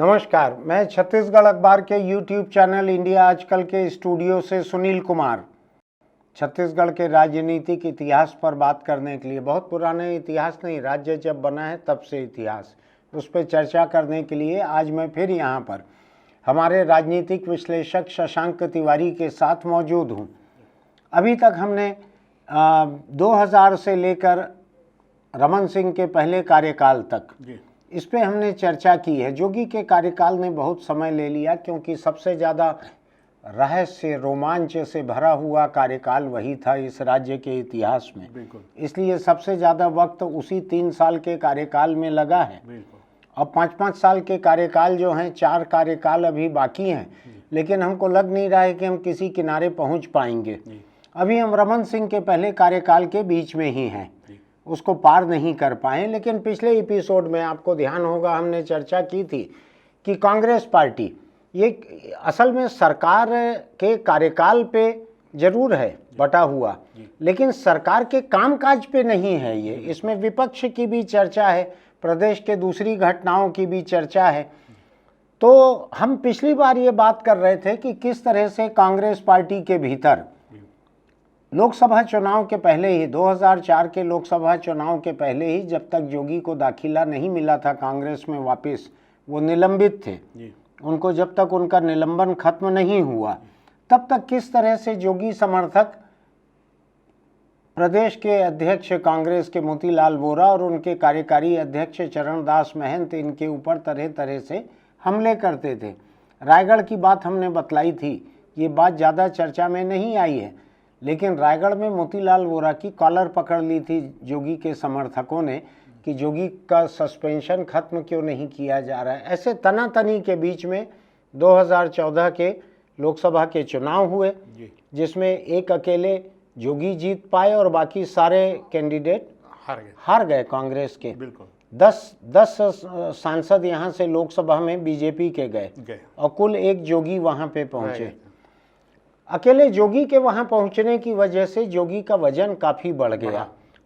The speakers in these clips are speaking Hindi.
नमस्कार, मैं छत्तीसगढ़ अखबार के यूट्यूब चैनल इंडिया आजकल के स्टूडियो से सुनील कुमार छत्तीसगढ़ के राजनीतिक इतिहास पर बात करने के लिए, बहुत पुराने इतिहास नहीं, राज्य जब बना है तब से इतिहास, उस पर चर्चा करने के लिए आज मैं फिर यहाँ पर हमारे राजनीतिक विश्लेषक शशांक तिवारी के साथ मौजूद हूँ। अभी तक हमने 2000 से लेकर रमन सिंह के पहले कार्यकाल तक इस पे हमने चर्चा की है। जोगी के कार्यकाल ने बहुत समय ले लिया क्योंकि सबसे ज़्यादा रहस्य रोमांच से भरा हुआ कार्यकाल वही था इस राज्य के इतिहास में। इसलिए सबसे ज़्यादा वक्त उसी 3 साल के कार्यकाल में लगा है। अब 5-5 साल के कार्यकाल जो हैं, 4 कार्यकाल अभी बाकी हैं, लेकिन हमको लग नहीं रहा है कि हम किसी किनारे पहुंच पाएंगे। अभी हम रमन सिंह के पहले कार्यकाल के बीच में ही हैं, उसको पार नहीं कर पाए। लेकिन पिछले एपिसोड में आपको ध्यान होगा हमने चर्चा की थी कि कांग्रेस पार्टी ये असल में सरकार के कार्यकाल पे जरूर है बटा हुआ, लेकिन सरकार के कामकाज पे नहीं है। ये इसमें विपक्ष की भी चर्चा है, प्रदेश के दूसरी घटनाओं की भी चर्चा है। तो हम पिछली बार ये बात कर रहे थे कि किस तरह से कांग्रेस पार्टी के भीतर लोकसभा चुनाव के पहले ही, 2004 के लोकसभा चुनाव के पहले ही, जब तक जोगी को दाखिला नहीं मिला था कांग्रेस में वापस, वो निलंबित थे, उनको जब तक उनका निलंबन खत्म नहीं हुआ तब तक किस तरह से जोगी समर्थक प्रदेश के अध्यक्ष कांग्रेस के मोतीलाल वोरा और उनके कार्यकारी अध्यक्ष चरणदास महंत इनके ऊपर तरह तरह से हमले करते थे। रायगढ़ की बात हमने बतलाई थी, ये बात ज़्यादा चर्चा में नहीं आई है, लेकिन रायगढ़ में मोतीलाल वोरा की कॉलर पकड़ ली थी जोगी के समर्थकों ने कि जोगी का सस्पेंशन खत्म क्यों नहीं किया जा रहा है। ऐसे तनातनी के बीच में 2014 के लोकसभा के चुनाव हुए, जिसमें एक अकेले जोगी जीत पाए और बाकी सारे कैंडिडेट हार गए कांग्रेस के। 10 सांसद यहाँ से लोकसभा में बीजेपी के गए और कुल एक जोगी वहाँ पे पहुँचे। अकेले जोगी के वहां पहुंचने की वजह से जोगी का वजन काफी बढ़ गया।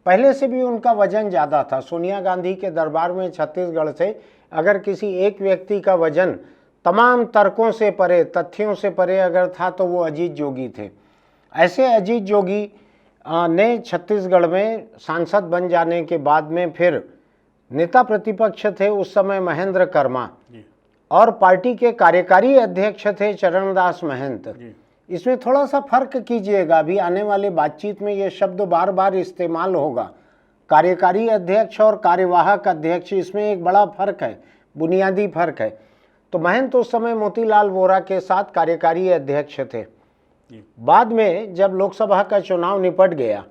पहले से भी उनका वजन ज्यादा था। सोनिया गांधी के दरबार में छत्तीसगढ़ से अगर किसी एक व्यक्ति का वजन तमाम तर्कों से परे, तथ्यों से परे अगर था तो वो अजीत जोगी थे। ऐसे अजीत जोगी ने छत्तीसगढ़ में सांसद बन जाने के बाद में फिर नेता प्रतिपक्ष थे उस समय महेंद्र कर्मा और पार्टी के कार्यकारी अध्यक्ष थे चरणदास महंत। इसमें थोड़ा सा फर्क कीजिएगा, अभी आने वाले बातचीत में ये शब्द बार बार इस्तेमाल होगा, कार्यकारी अध्यक्ष और कार्यवाहक अध्यक्ष, इसमें एक बड़ा फर्क है, बुनियादी फर्क है। तो महंत उस समय मोतीलाल वोरा के साथ कार्यकारी अध्यक्ष थे। बाद में जब लोकसभा का चुनाव निपट गया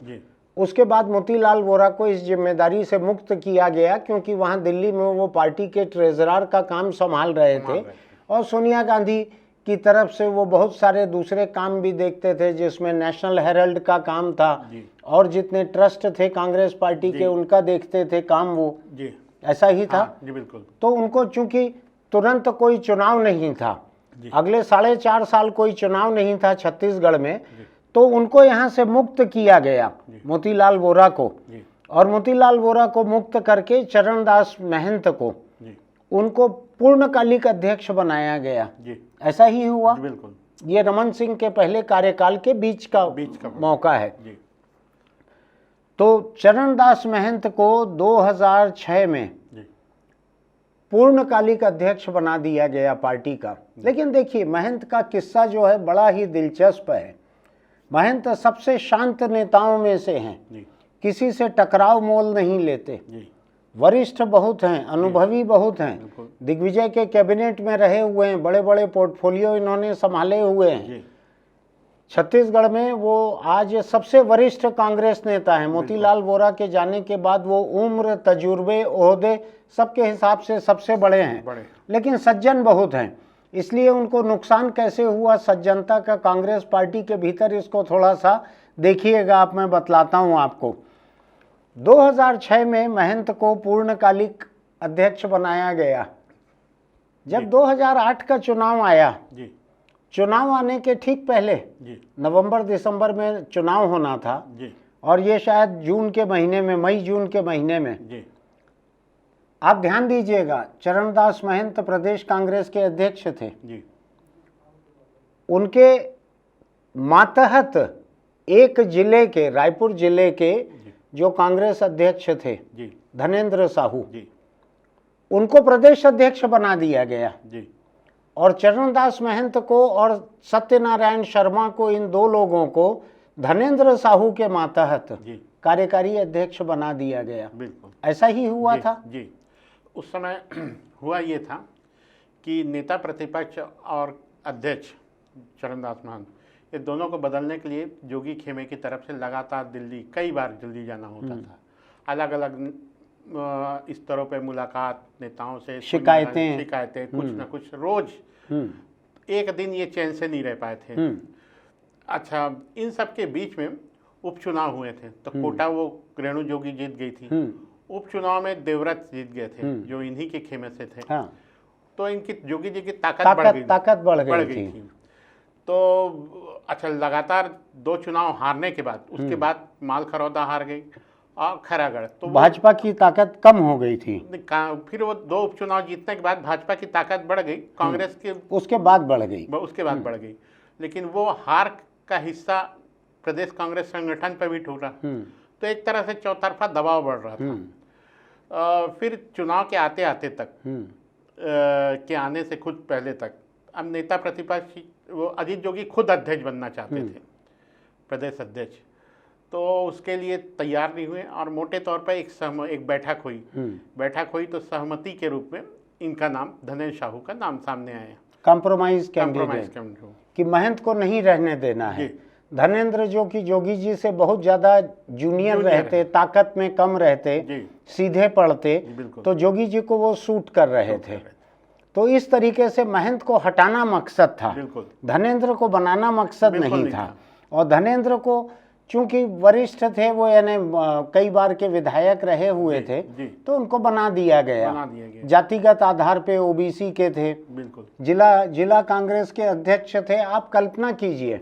उसके बाद मोतीलाल वोरा को इस जिम्मेदारी से मुक्त किया गया, क्योंकि वहाँ दिल्ली में वो पार्टी के ट्रेजरर का काम संभाल रहे थे और सोनिया गांधी की तरफ से वो बहुत सारे दूसरे काम भी देखते थे, जिसमें नेशनल हेराल्ड का काम था और जितने ट्रस्ट थे कांग्रेस पार्टी के उनका देखते थे काम वो ऐसा ही था। बिल्कुल। तो उनको चूंकि तुरंत कोई चुनाव नहीं था, अगले 4.5 साल कोई चुनाव नहीं था छत्तीसगढ़ में, तो उनको यहाँ से मुक्त किया गया मोतीलाल वोरा को, और मोतीलाल वोरा को मुक्त करके चरणदास महंत को उनको पूर्णकालिक अध्यक्ष बनाया गया। ऐसा ही हुआ। बिल्कुल। ये रमन सिंह के पहले कार्यकाल के बीच का मौका है। तो चरणदास महंत को 2006 में पूर्णकालिक अध्यक्ष बना दिया गया पार्टी का। लेकिन देखिए, महंत का किस्सा जो है बड़ा ही दिलचस्प है। महंत सबसे शांत नेताओं में से हैं, किसी से टकराव मोल नहीं लेते, वरिष्ठ बहुत हैं, अनुभवी बहुत हैं, दिग्विजय के कैबिनेट में रहे हुए हैं, बड़े बड़े पोर्टफोलियो इन्होंने संभाले हुए हैं। छत्तीसगढ़ में वो आज सबसे वरिष्ठ कांग्रेस नेता हैं। मोतीलाल वोरा के जाने के बाद वो उम्र, तजुर्बे, ओहदे सबके हिसाब से सबसे बड़े हैं, लेकिन सज्जन बहुत हैं। इसलिए उनको नुकसान कैसे हुआ सज्जनता का कांग्रेस पार्टी के भीतर, इसको थोड़ा सा देखिएगा आप, मैं बतलाता हूँ आपको। 2006 में महंत को पूर्णकालिक अध्यक्ष बनाया गया। जब 2008 का चुनाव आया, चुनाव आने के ठीक पहले नवंबर दिसंबर में चुनाव होना था और ये शायद जून के महीने में, मई जून के महीने में आप ध्यान दीजिएगा, चरणदास महंत प्रदेश कांग्रेस के अध्यक्ष थे जी। उनके मातहत एक जिले के, रायपुर जिले के जो कांग्रेस अध्यक्ष थे जी। धनेंद्र साहू जी। उनको प्रदेश अध्यक्ष बना दिया गया जी। और चरणदास महंत को और सत्यनारायण शर्मा को, इन दो लोगों को धनेंद्र साहू के मातहत जी। कार्यकारी अध्यक्ष बना दिया गया। बिल्कुल ऐसा ही हुआ जी, था जी। उस समय हुआ ये था कि नेता प्रतिपक्ष और अध्यक्ष चरणदास महंत, ये दोनों को बदलने के लिए जोगी खेमे की तरफ से लगातार दिल्ली, कई बार दिल्ली जाना होता था। अलग अलग स्तरों पे मुलाकात, नेताओं से शिकायतें, कुछ ना कुछ रोज। एक दिन ये चैन से नहीं रह पाए थे। अच्छा, इन सब के बीच में उपचुनाव हुए थे, तो कोटा वो रेणु जोगी जीत गई थी। उपचुनाव में देवव्रत जीत गए थे, जो इन्हीं के खेमे से थे। हाँ। तो इनकी जोगी जी की ताकत बढ़ गई थी। तो अच्छा, लगातार 2 चुनाव हारने के बाद, उसके बाद मालखरौदा हार गई और खैरागढ़, तो भाजपा की ताकत कम हो गई थी। फिर वो 2 उपचुनाव जीतने के बाद भाजपा की ताकत बढ़ गई, कांग्रेस के उसके बाद बढ़ गई। लेकिन वो हार का हिस्सा प्रदेश कांग्रेस संगठन पर भी ठुकरा। तो एक तरह से चौतरफा दबाव बढ़ रहा था। फिर चुनाव के आते आते तक के आने से खुद पहले तक अब नेता प्रतिपक्ष, वो अजीत जोगी खुद अध्यक्ष बनना चाहते थे, प्रदेश अध्यक्ष। तो उसके लिए तैयार नहीं हुए और मोटे तौर पर एक बैठक हुई। तो सहमति के रूप में इनका नाम, धनेंद्र साहू का नाम सामने आया, कंप्रोमाइज कैंडिडेट, कि महंत को नहीं रहने देना है। धनेंद्र जो कि जोगी जी से बहुत ज्यादा जूनियर रहते, ताकत में कम रहते, सीधे पढ़ते, तो जोगी जी को वो सूट कर रहे थे। तो इस तरीके से महंत को हटाना मकसद था, धनेंद्र को बनाना मकसद नहीं था। और धनेंद्र को चूंकि वरिष्ठ थे वो, यानी कई बार के विधायक रहे हुए थे, तो उनको बना दिया गया। जातिगत आधार पे ओबीसी के थे, जिला कांग्रेस के अध्यक्ष थे। आप कल्पना कीजिए,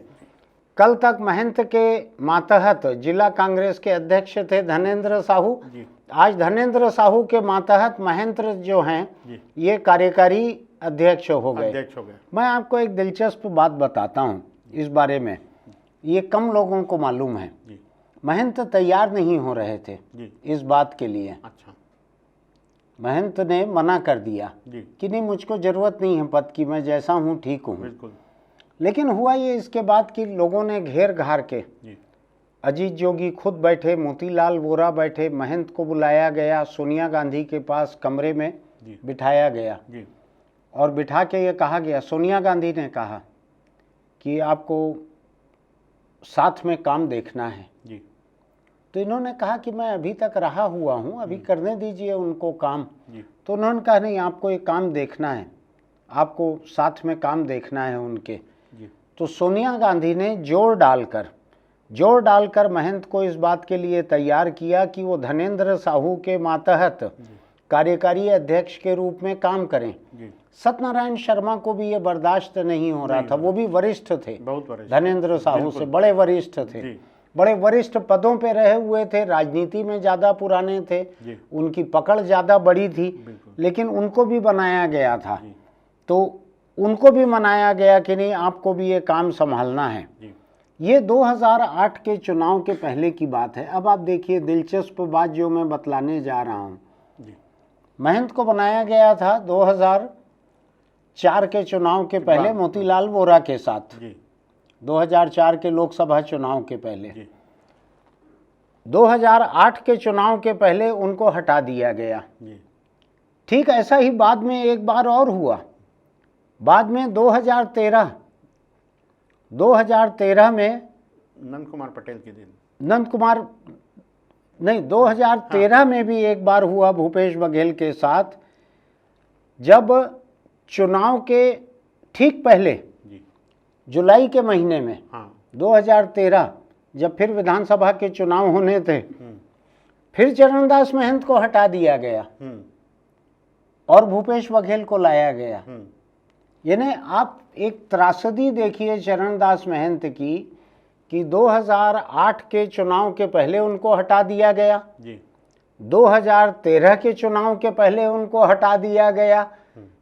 कल तक महंत के मातहत जिला कांग्रेस के अध्यक्ष थे धनेंद्र साहू, आज धनेंद्र साहू के मातहत महंत जो हैं ये कार्यकारी अध्यक्ष हो गए। मैं आपको एक दिलचस्प बात बताता हूं इस बारे में, ये कम लोगों को मालूम है। महंत तैयार नहीं हो रहे थे इस बात के लिए। अच्छा। महंत ने मना कर दिया कि नहीं, मुझको जरूरत नहीं है पद की, मैं जैसा हूँ ठीक हूँ। लेकिन हुआ ये इसके बाद कि लोगों ने घेर घार के, अजीत जोगी खुद बैठे, मोतीलाल वोरा बैठे, महंत को बुलाया गया, सोनिया गांधी के पास कमरे में बिठाया गया और बिठा के ये कहा गया, सोनिया गांधी ने कहा कि आपको साथ में काम देखना है। तो इन्होंने कहा कि मैं अभी तक रहा हुआ हूँ, अभी करने दीजिए उनको काम। तो उन्होंने कहा नहीं, आपको एक काम देखना है, आपको साथ में काम देखना है उनके। तो सोनिया गांधी ने जोर डालकर महंत को इस बात के लिए तैयार किया कि वो धनेंद्र साहू के मातहत कार्यकारी अध्यक्ष के रूप में काम करें। सत्यनारायण शर्मा को भी ये बर्दाश्त नहीं हो रहा था, वो भी वरिष्ठ थे, धनेंद्र साहू से बड़े वरिष्ठ थे, बड़े वरिष्ठ पदों पे रहे हुए थे, राजनीति में ज्यादा पुराने थे, उनकी पकड़ ज्यादा बड़ी थी। लेकिन उनको भी बनाया गया था, तो उनको भी मनाया गया कि नहीं, आपको भी ये काम संभालना है। ये 2008 के चुनाव के पहले की बात है। अब आप देखिए दिलचस्प बात जो मैं बतलाने जा रहा हूँ। महंत को बनाया गया था 2004 के चुनाव के पहले मोतीलाल वोरा के साथ, 2004 के लोकसभा चुनाव के पहले। 2008 के चुनाव के पहले उनको हटा दिया गया। ठीक ऐसा ही बाद में एक बार और हुआ। बाद में 2013 में नंद कुमार पटेल के दिन, 2013 में भी एक बार हुआ भूपेश बघेल के साथ, जब चुनाव के ठीक पहले जुलाई के महीने में 2013 जब फिर विधानसभा के चुनाव होने थे, फिर चरणदास महंत को हटा दिया गया और भूपेश बघेल को लाया गया। यानी आप एक त्रासदी देखिए चरणदास महंत की, कि 2008 के चुनाव के पहले उनको हटा दिया गया, 2013 के चुनाव के पहले उनको हटा दिया गया।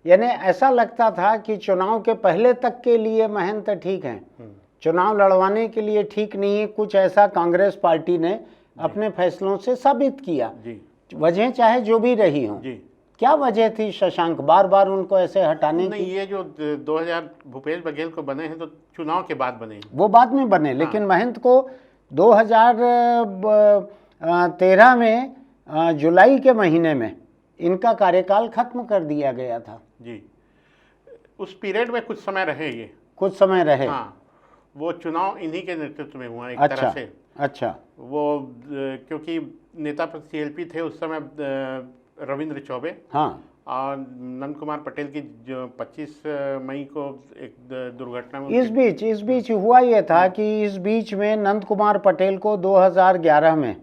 यानी ऐसा लगता था कि चुनाव के पहले तक के लिए महंत ठीक हैं, चुनाव लड़वाने के लिए ठीक नहीं है। कुछ ऐसा कांग्रेस पार्टी ने अपने फैसलों से साबित किया, वजह चाहे जो भी रही हो। क्या वजह थी शशांक बार बार उनको ऐसे हटाने नहीं, की? ये जो 2000 भूपेश बघेल को बने हैं तो चुनाव के बाद बने हैं, वो बाद में बने, लेकिन महंत को 2013 में जुलाई के महीने में इनका कार्यकाल खत्म कर दिया गया था। जी, उस पीरियड में कुछ समय रहे ये, कुछ समय रहे। हाँ, वो चुनाव इन्हीं के नेतृत्व में हुआ एक अच्छा, तरह से। अच्छा। वो क्योंकि नेता सीएलपी थे उस समय रविंद्र चौबे, हाँ, और नंद कुमार पटेल की जो 25 मई को एक दुर्घटना में इस बीच हुआ ये था कि इस बीच में नंद कुमार पटेल को 2011 में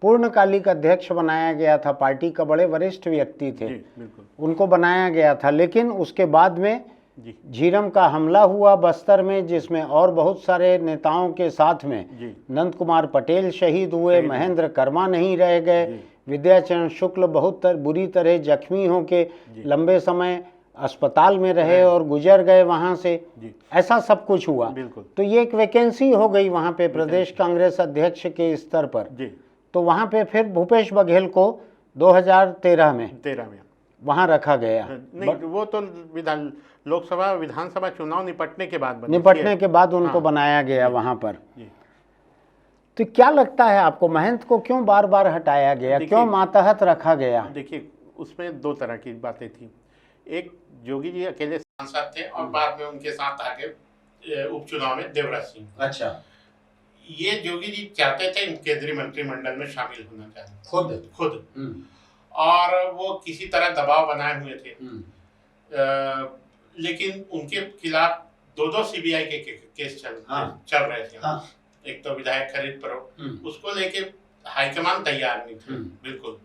पूर्णकालिक अध्यक्ष बनाया गया था। पार्टी का बड़े वरिष्ठ व्यक्ति थे, बिल्कुल, उनको बनाया गया था। लेकिन उसके बाद में झीरम का हमला हुआ बस्तर में, जिसमें और बहुत सारे नेताओं के साथ में नंद कुमार पटेल शहीद हुए, महेंद्र कर्मा नहीं रह गए, विद्याचरण शुक्ल बहुत बुरी तरह जख्मी होके लंबे समय अस्पताल में रहे और गुजर गए वहां से। ऐसा सब कुछ हुआ। तो ये एक वैकेंसी हो गई वहां पे प्रदेश कांग्रेस अध्यक्ष के स्तर पर। तो वहां पे फिर भूपेश बघेल को 2013 में वहां रखा गया। नहीं, वो तो लोकसभा विधानसभा चुनाव निपटने के बाद उनको बनाया गया वहां पर। तो क्या लगता है आपको, महंत को क्यों बार बार हटाया गया, क्यों मातहत रखा गया? देखिए, उसमें दो तरह की बातें थी। एक, जोगी जी अकेले सांसद थे और बाद में उनके साथ आके उपचुनाव में देवराज सिंह। अच्छा। ये जोगी जी चाहते थे केंद्रीय मंत्रिमंडल में शामिल होना चाहते खुद और वो किसी तरह दबाव बनाए हुए थे। लेकिन उनके खिलाफ दो सीबीआई के केस चल रहे थे। एक तो विधायक खरीद पर, उसको लेके हाईकमान तैयार नहीं थे बिल्कुल।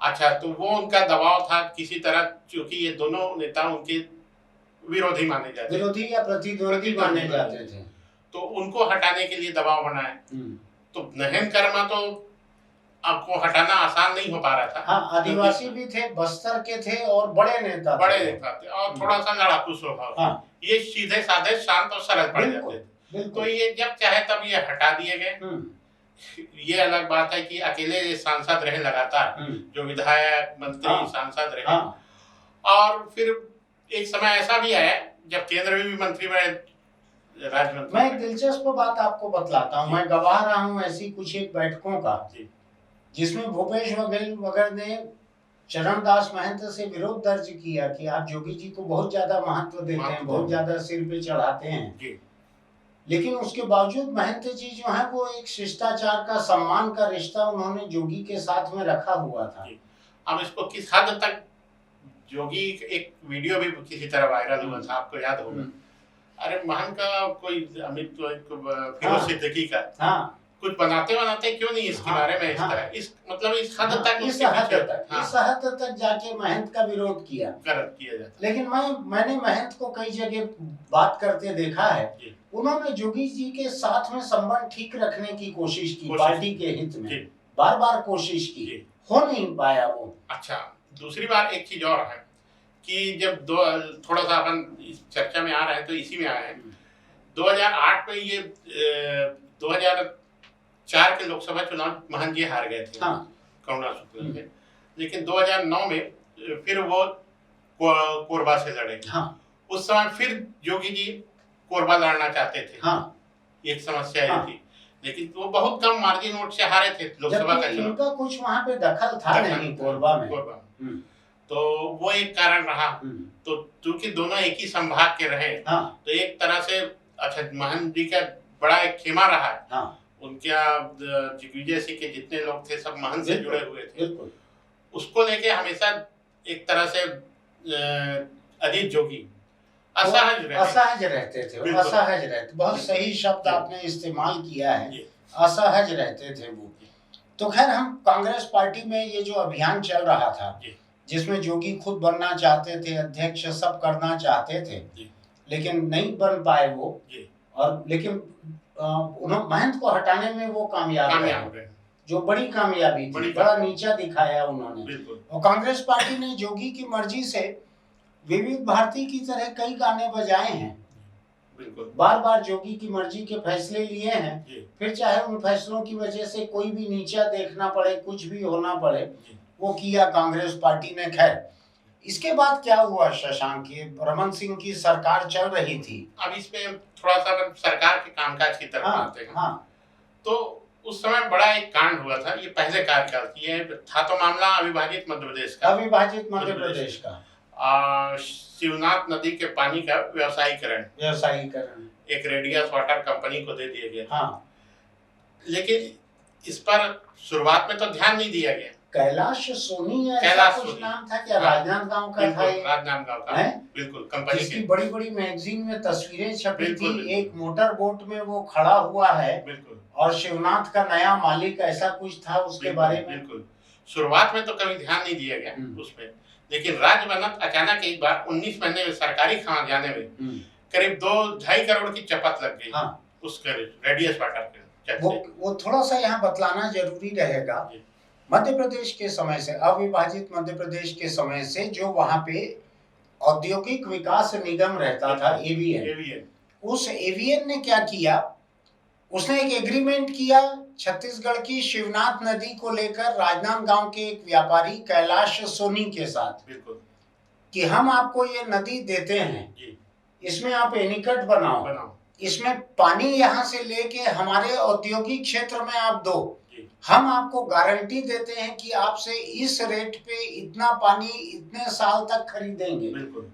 अच्छा, तो वो उनका दबाव था किसी तरह, क्योंकि ये दोनों नेता उनके विरोधी माने जाते, विरोधी या प्रतिद्वंदी माने जाते थे, तो उनको हटाने के लिए दबाव बनाए। तो नहेन कर्मा तो आपको हटाना आसान नहीं हो पा रहा था। हाँ, आदिवासी भी थे, बस्तर के थे और बड़े नेता थे और थोड़ा सा लड़ाकू स्वभाव। ये सीधे साधे शांत और सरल पड़ जाते थे। तो ये जब चाहे तब ये हटा दिए गए। ये अलग बात है कि अकेले सांसद रहे लगातार, जो विधायक मंत्री सांसद रहे। और फिर एक समय ऐसा भी आया जब केंद्र में भी मंत्री बने, राज्य मंत्री। मैं एक दिलचस्प बात आपको बतलाता हूँ, मैं गवाह रहा हूँ ऐसी कुछ एक बैठकों का, जिसमें भूपेश बघेल ने चरणदास महंत से विरोध दर्ज किया कि आप जोगी जी को बहुत ज्यादा महत्व देते हैं, बहुत ज्यादा सिर पे चढ़ाते हैं। लेकिन उसके बावजूद महंत जी जो है वो एक शिष्टाचार का, सम्मान का रिश्ता उन्होंने जोगी के साथ में रखा हुआ था। अब इसको किस हद तक, जोगी एक वीडियो भी किसी तरह वायरल हुआ था, आपको याद होगा। अरे महंत का कोई अमित फिरोज सिद्दीकी का कुछ बनाते क्यों नहीं इसके बारे में, इस तरह, इस मतलब इस हद तक, इस हद तक जाके महंत का विरोध किया जाता। लेकिन मैंने महंत को कई जगह बात करते देखा है, उन्होंने जोगी जी के साथ में संबंध ठीक रखने की कोशिश की, पार्टी के हित में बार बार कोशिश की, हो नहीं पाया वो। अच्छा, दूसरी बार एक चीज और है कि जब थोड़ा सा अपन इस चर्चा में आ रहे हैं तो इसी में आए हैं। 2008 में ये 2004 के लोकसभा चुनाव महंत जी हार गए थे करुणा शुक्ल से, लेकिन 2009 में फिर वो कोरबा से लड़े। उस समय फिर जोगी जी कोरबा लड़ना चाहते थे। एक समस्या ये थी, लेकिन वो बहुत कम मार्जिन वोट से हारे थे लोकसभा का चुनाव। इनका कुछ वहां पे दखल था नहीं कोरबा में। तो वो एक कारण रहा। तो क्योंकि दोनों एक ही संभाग के रहे, तो एक तरह से अच्छा महंत जी का बड़ा एक खेमा रहा। उनके दिग्विजय सिंह के जितने लोग थे सब महंत से जुड़े हुए थे। उसको लेके हमेशा एक तरह से अजीत जोगी असहज रहते थे, असहज रहते, बहुत सही शब्द आपने इस्तेमाल किया है, असहज रहते थे वो। तो खैर, हम कांग्रेस पार्टी में ये जो अभियान चल रहा था, जिसमें जोगी खुद बनना चाहते थे, अध्यक्ष सब करना चाहते थे, लेकिन नहीं बन पाए वो। और लेकिन महंत को हटाने में वो कामयाब रहे। जो बड़ी कामयाबी थी, बड़ी बड़ा नीचा दिखाया उन्होंने। बिल्कुल और कांग्रेस पार्टी ने जोगी की मर्जी से विविध भारती की तरह कई गाने बजाए हैं, बिल्कुल बार बार जोगी की मर्जी के फैसले लिए हैं, जी फिर चाहे उन फैसलों की वजह से कोई भी नीचा देखना पड़े, कुछ भी होना पड़े, जी वो किया कांग्रेस पार्टी ने। खैर, इसके बाद क्या हुआ शशांक, ये रमन सिंह की सरकार चल रही थी। अब इसमें थोड़ा सा सरकार के कामकाज की तरफ आते हैं। हाँ, तो उस समय बड़ा एक कांड हुआ था, ये पहले कार्यकाल की है, था तो मामला अविभाजित मध्य प्रदेश का। अविभाजित मध्य प्रदेश का शिवनाथ नदी के पानी का व्यवसायीकरण एक रेडियस वाटर कंपनी को दे दिया गया। हाँ, लेकिन इस पर शुरुआत में तो ध्यान नहीं दिया गया। कैलाश सोनी ऐसा कैलाश कुछ सोनी। नाम था क्या? हाँ, राजनांदगांव का था बिल्कुल ये, राजनांदगांव का है? बिल्कुल कंपनी जिसकी के बड़ी बड़ी मैगजीन में तस्वीरें छपी बिल्कुल, थी, बिल्कुल। एक मोटर बोट में वो खड़ा हुआ है बिल्कुल और शिवनाथ का नया मालिक ऐसा कुछ था उसके बिल्कुल, बारे में। बिल्कुल शुरुआत में तो कभी ध्यान नहीं दिया गया उसमें, लेकिन राज्य बनत अचानक एक बार 19 महीने में सरकारी खजाने में करीब 2-2.5 करोड़ की चपत लग गई। हाँ, उसके रेडियस वाटर के वो थोड़ा सा यहाँ बतलाना जरूरी रहेगा। जी। मध्य प्रदेश के समय से, अविभाजित मध्य प्रदेश के समय से जो वहाँ पे औद्योगिक विकास निगम रहता था, एवीएन, उस एवीएन ने क्या किया, उसने एक एग्रीमेंट किया छत्तीसगढ़ की शिवनाथ नदी को लेकर राजनांदगांव के एक व्यापारी कैलाश सोनी के साथ, बिल्कुल कि हम आपको ये नदी देते हैं, इसमें आप एनीकट बनाओ, इसमें पानी यहाँ से लेके हमारे औद्योगिक क्षेत्र में आप दो, हम आपको गारंटी देते हैं कि आपसे इस रेट पे इतना पानी इतने साल तक खरीदेंगे।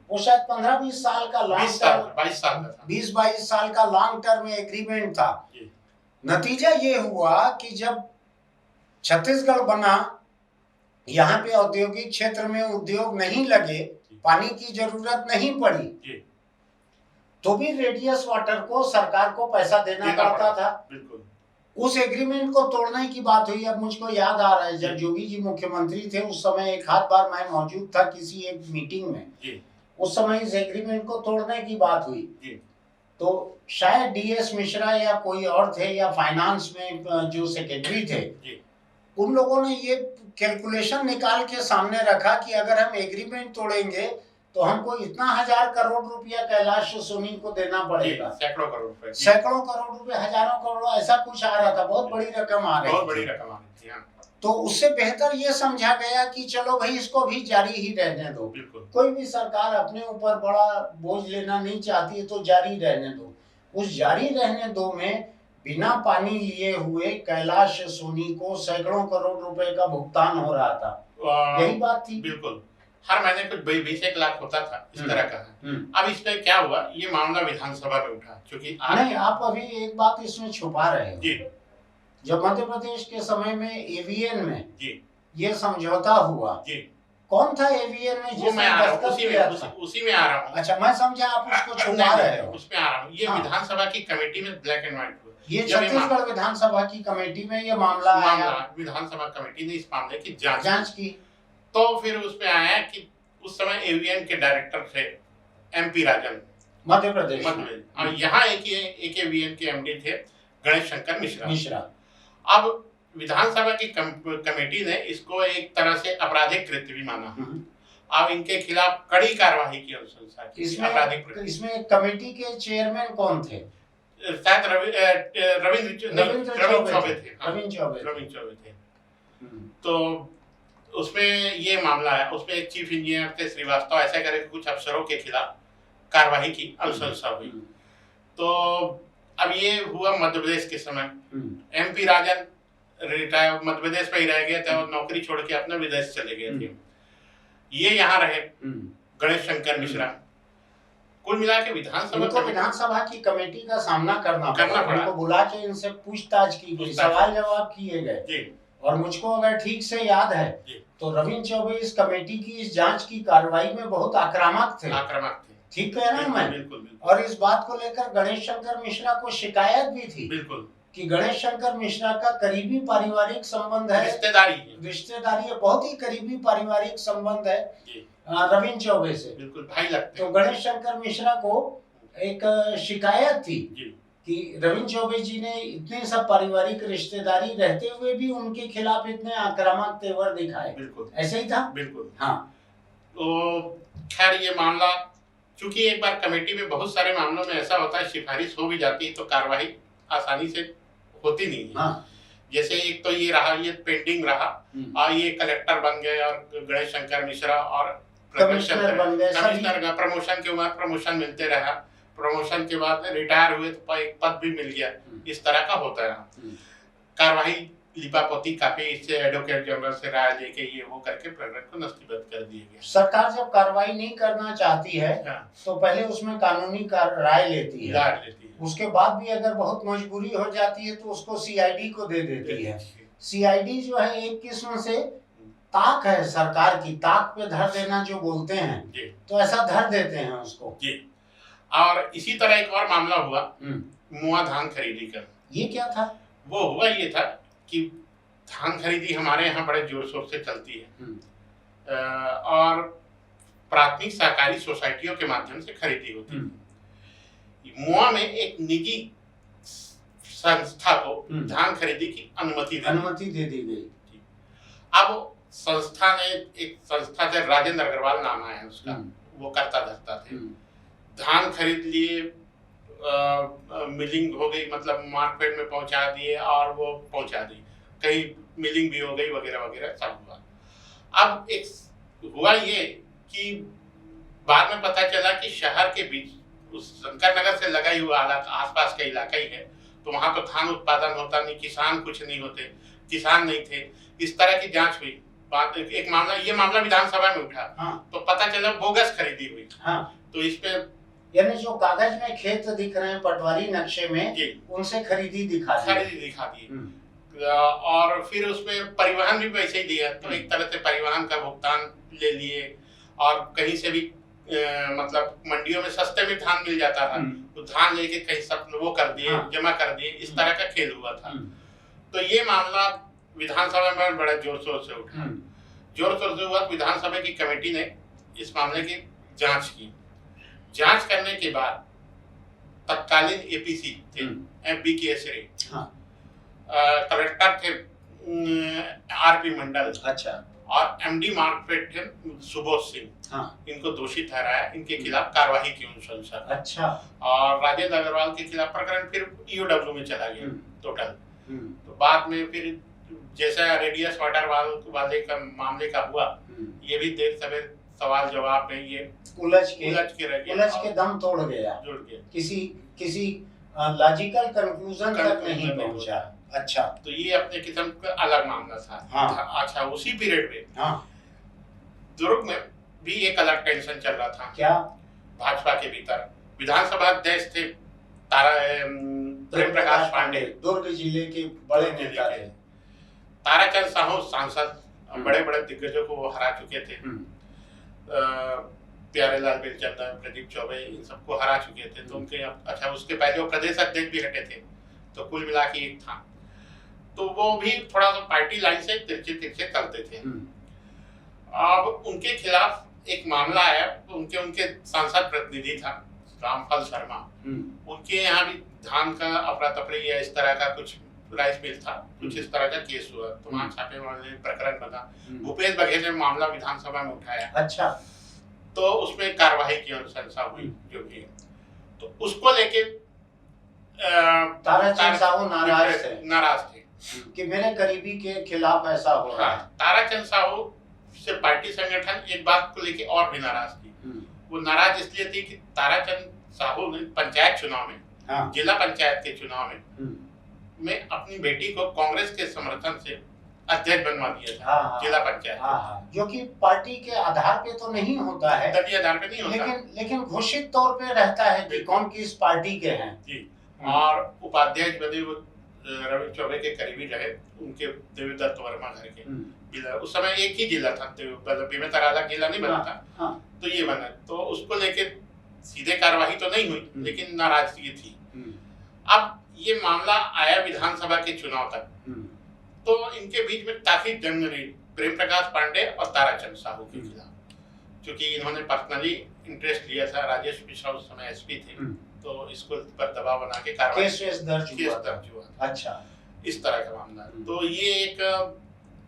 वो शायद 15-20 साल का लॉन्ग टर्म, 20-22 साल का लॉन्ग टर्म एग्रीमेंट था। नतीजा ये हुआ कि जब छत्तीसगढ़ बना, यहाँ पे औद्योगिक क्षेत्र में उद्योग नहीं लगे, पानी की जरूरत नहीं पड़ी, तो भी रेडियस वाटर को सरकार को पैसा देना पड़ता था। बिल्कुल उस एग्रीमेंट को तोड़ने की बात हुई। अब मुझको याद आ रहा है, जब जोगी जी मुख्यमंत्री थे उस समय एक आध बार मैं मौजूद था किसी एक मीटिंग में, उस समय इस एग्रीमेंट को तोड़ने की बात हुई। तो शायद डीएस मिश्रा या कोई और थे, या फाइनेंस में जो सेक्रेटरी थे, उन लोगों ने ये कैलकुलेशन निकाल के सामने रखा कि अगर हम एग्रीमेंट तोड़ेंगे तो हमको इतना 1000 करोड़ रुपया कैलाश सोनी को देना पड़ेगा। सैकड़ों करोड़ रुपए, हजारों करोड़, ऐसा कुछ आ रहा था, बहुत बड़ी रकम आ रही थी। तो उससे बेहतर ये समझा गया कि चलो भाई इसको भी जारी ही रहने दो। कोई भी सरकार अपने ऊपर बड़ा बोझ लेना नहीं चाहती है तो जारी रहने दो। उस जारी रहने दो में बिना पानी लिए हुए कैलाश सोनी को सैकड़ों करोड़ रुपए का भुगतान हो रहा था। यही बात थी। बिल्कुल, हर महीने कुछ 20-21 लाख होता था इस तरह का। अब इसमें क्या हुआ, ये मामला विधानसभा में उठा, क्योंकि नहीं, आप अभी एक बात इसमें छुपा रहे हो। जी। जब मध्य प्रदेश के समय में एवीएन में जी ये समझौता हुआ, जी, कौन था एवीएन में जिसने दस्तखत किया था? उसी में आ रहा हूँ। अच्छा, मैं समझा आप उसको छुपा रहे हो। उसमें आ रहा हूँ। ये विधानसभा की कमेटी में ब्लैक एंड व्हाइट हुआ। ये छत्तीसगढ़ विधानसभा की कमेटी में ये मामला आया। विधानसभा कमेटी ने इस मामले की जांच की। तो फिर उसमें आया कि उस समय एवीएन के डायरेक्टर थे एमपी राजन, मध्य प्रदेश और यहाँ एक एवीएन के एमडी थे गणेश शंकर मिश्रा। अब विधानसभा की कमेटी ने इसको एक तरह से आपराधिक कृत्य भी माना। अब इनके खिलाफ कड़ी कार्रवाई की अनुशंसा की। इसमें कमेटी के चेयरमैन कौन थे? शायद रविंद्र चौबे थे। तो उसमें ये मामला है, उसमें एक चीफ इंजीनियर थे श्रीवास्तव, ऐसा करके कुछ अफसरों के खिलाफ कार्रवाई की अनुशंसा हुई। तो अब ये हुआ मध्य प्रदेश के समय। एमपी राजन रिटायर मध्य प्रदेश में ही रह गए थे और नौकरी छोड़ के अपने विदेश चले गए थे। ये यहाँ रहे गणेश शंकर मिश्रा। कुल मिला के विधानसभा की कमेटी का सामना करना पड़ा। उनको बुला के इनसे पूछताछ की गई, सवाल जवाब किए गए। और मुझको अगर ठीक से याद है तो रविंद्र चौबे इस कमेटी की इस जांच की कार्रवाई में बहुत आक्रामक थे। ठीक है ना? मैं बिल्कुल। और इस बात को लेकर गणेश शंकर मिश्रा को शिकायत भी थी। बिल्कुल। कि गणेश शंकर मिश्रा का करीबी पारिवारिक संबंध है, रिश्तेदारी है, बहुत ही करीबी पारिवारिक संबंध है रविंद्र चौबे से। बिल्कुल भाई लगते। तो गणेश शंकर मिश्रा को एक शिकायत थी कि रविंद्र चौबे जी ने इतने सब पारिवारिक रिश्तेदारी रहते हुए भी उनके खिलाफ इतने आक्रामक तेवर दिखाए। बिल्कुल ऐसे ही था। बिल्कुल। हाँ। तो खैर ये मामला, चूंकि एक बार कमेटी में बहुत सारे मामलों में ऐसा होता है सिफारिश हो भी जाती है तो कार्रवाई आसानी से होती नहीं है। हाँ। जैसे एक तो ये रहा, ये पेंडिंग रहा और ये कलेक्टर बन गए और गणेश शंकर मिश्रा और कमिश्नर बन गए, कमिश्नर का प्रमोशन के बाद प्रमोशन मिलते रहा, प्रमोशन के बाद रिटायर हुए तो एक पद भी मिल गया, इस तरह का होता रहा। कार्रवाई लिपापोती काफी इससे एडवोकेट जनरल से राय लेके ये वो करके प्रकरण को नस्तीबद्ध कर दिया गया। सरकार जब कार्रवाई नहीं करना चाहती है तो पहले उसमें कानूनी राय लेती है, उसके बाद भी अगर बहुत मजबूरी हो जाती है तो उसको सीआईडी को दे देती है। सीआईडी जो है एक किस्म से ताक है सरकार की, ताक पे धर देना जो बोलते हैं, तो ऐसा धर देते हैं उसको जी। और इसी तरह एक और मामला हुआ मुआ धान खरीदी का। ये क्या था? वो हुआ ये था कि धान खरीदी हमारे यहाँ बड़े जोर शोर से चलती है और प्राथमिक सहकारी सोसाइटियों के माध्यम से खरीदी होती है। मुआ में एक निजी संस्था को धान खरीदी की अनुमति दे दी गई। अब संस्था ने, एक संस्था से राजेंद्र अग्रवाल नाम है उसका, वो करता धरता थे, धान खरीद लिए, मिलिंग हो गई, मतलब मार्केट में पहुंचा दिए और वो पहुंचा दी, कहीं मिलिंग भी हो गई वगैरह वगैरह सब हुआ। अब एक हुआ ये कि बाद में पता चला कि शहर के बीच उस शंकर नगर से लगा हुआ आसपास का इलाका ही है, तो वहां तो धान उत्पादन होता नहीं, किसान कुछ नहीं होते, किसान नहीं थे। इस तरह की जांच हुई, बात एक मामला, ये मामला विधानसभा में उठा। हाँ। तो पता चला बोगस खरीदी हुई। हाँ। तो इस पे यानी जो कागज में खेत दिख रहे हैं पटवारी नक्शे में, उनसे खरीदी दिखा दी। और फिर उसमें परिवहन भी वैसे ही दिया, तो एक तरह से परिवहन का भुगतान ले लिए और कहीं से भी मतलब मंडियों में सस्ते में धान मिल जाता था, तो धान लेके कहीं सब वो कर दिए, जमा कर दिए, इस तरह का खेल हुआ था। तो ये मामला विधानसभा में बड़ा जोर शोर से उठा, जोर शोर से हुआ। विधानसभा की कमेटी ने इस मामले की जांच की। जांच करने के बाद तत्कालीन एपीसी थे एमपी केसरी, कलेक्टर थे आरपी मंडल, अच्छा, और एमडी मार्केट थे सुबोध सिंह, इनको दोषी ठहराया, इनके खिलाफ कार्रवाई की अनुशंसा। अच्छा। और राजेंद्र अग्रवाल के खिलाफ प्रकरण फिर ईओडब्ल्यू में चला गया टोटल। तो बाद में फिर जैसा रेडियस वाटर वाले का मामले का हुआ, ये भी देर सवेर सवाल जवाब में ये उलझ के दम तोड़ गया, जुड़ गया, किसी लॉजिकल कंक्लूजन तक नहीं पहुंचा। अच्छा, तो ये अपने किस्म का अलग मामला था। अच्छा, उसी पीरियड में दुर्ग में भी एक अलग टेंशन चल रहा था। क्या? भाजपा के भीतर विधानसभा अध्यक्ष थे प्रेम प्रकाश पांडे, दुर्ग जिले के बड़े नेता थे। ताराचंद साहू सांसद, बड़े बड़े दिग्गजों को वो हरा चुके थे, प्यारेलाल बेलचंदर, प्रदीप चौबे, इन सबको हरा चुके थे। तो उनके अच्छा, उसके पहले वो प्रदेश अध्यक्ष भी हटे थे, तो कुल मिला के एक था। तो वो भी थोड़ा सा पार्टी लाइन से तिरछे चलते थे। अब उनके खिलाफ एक मामला आया, उनके सांसद प्रतिनिधि था रामफल शर्मा, उनके यहाँ भी धान का अफरा तफरी या इस तरह का कुछ राइस मिल था, कुछ इस तरह का केस हुआ, तो वहाँ छापे वाले प्रकरण बना। भूपेश बघेल ने मामला विधानसभा में उठाया। अच्छा। तो उसमें कार्रवाई की अनुशंसा हुई जो भी, तो उसको लेके ताराचंद साहू नाराज थे कि मेरे करीबी के खिलाफ ऐसा हो रहा है। ताराचंद साहू से पार्टी संगठन एक बात को लेके और भी नाराज थी। वो नाराज इसलिए थी कि ताराचंद साहू ने पंचायत चुनाव में, जिला पंचायत के चुनाव में अपनी बेटी को कांग्रेस के समर्थन से अध्यक्ष बनवा दिया था जिला पंचायत, जो कि पार्टी के आधार पे तो नहीं होता है, दलीय आधार पे नहीं होता, लेकिन घोषित तौर पे रहता है कि कौन किस पार्टी के हैं। जी। और उपाध्यक्ष बने वो रविंद्र चौबे के करीबी रहे, उनके देवीदत्त वर्मा घर के जिला, उस समय एक ही जिला था, बेमेतरा अलग जिला नहीं बना था। तो ये बना, तो उसको लेके सीधे कार्यवाही तो नहीं हुई, लेकिन नाराजगी थी। अब ये मामला आया विधानसभा के चुनाव तक, तो इनके बीच में काफी जंग रही प्रेम प्रकाश पांडे और ताराचंद साहू के खिलाफ, क्योंकि इन्होंने पर्सनली इंटरेस्ट लिया था। राजेश मिश्रा उस समय एसपी थे, तो इसको पर दबाव बना के कार्रवाई केस दर्ज हुआ था। हुआ। अच्छा, इस तरह का मामला। तो ये एक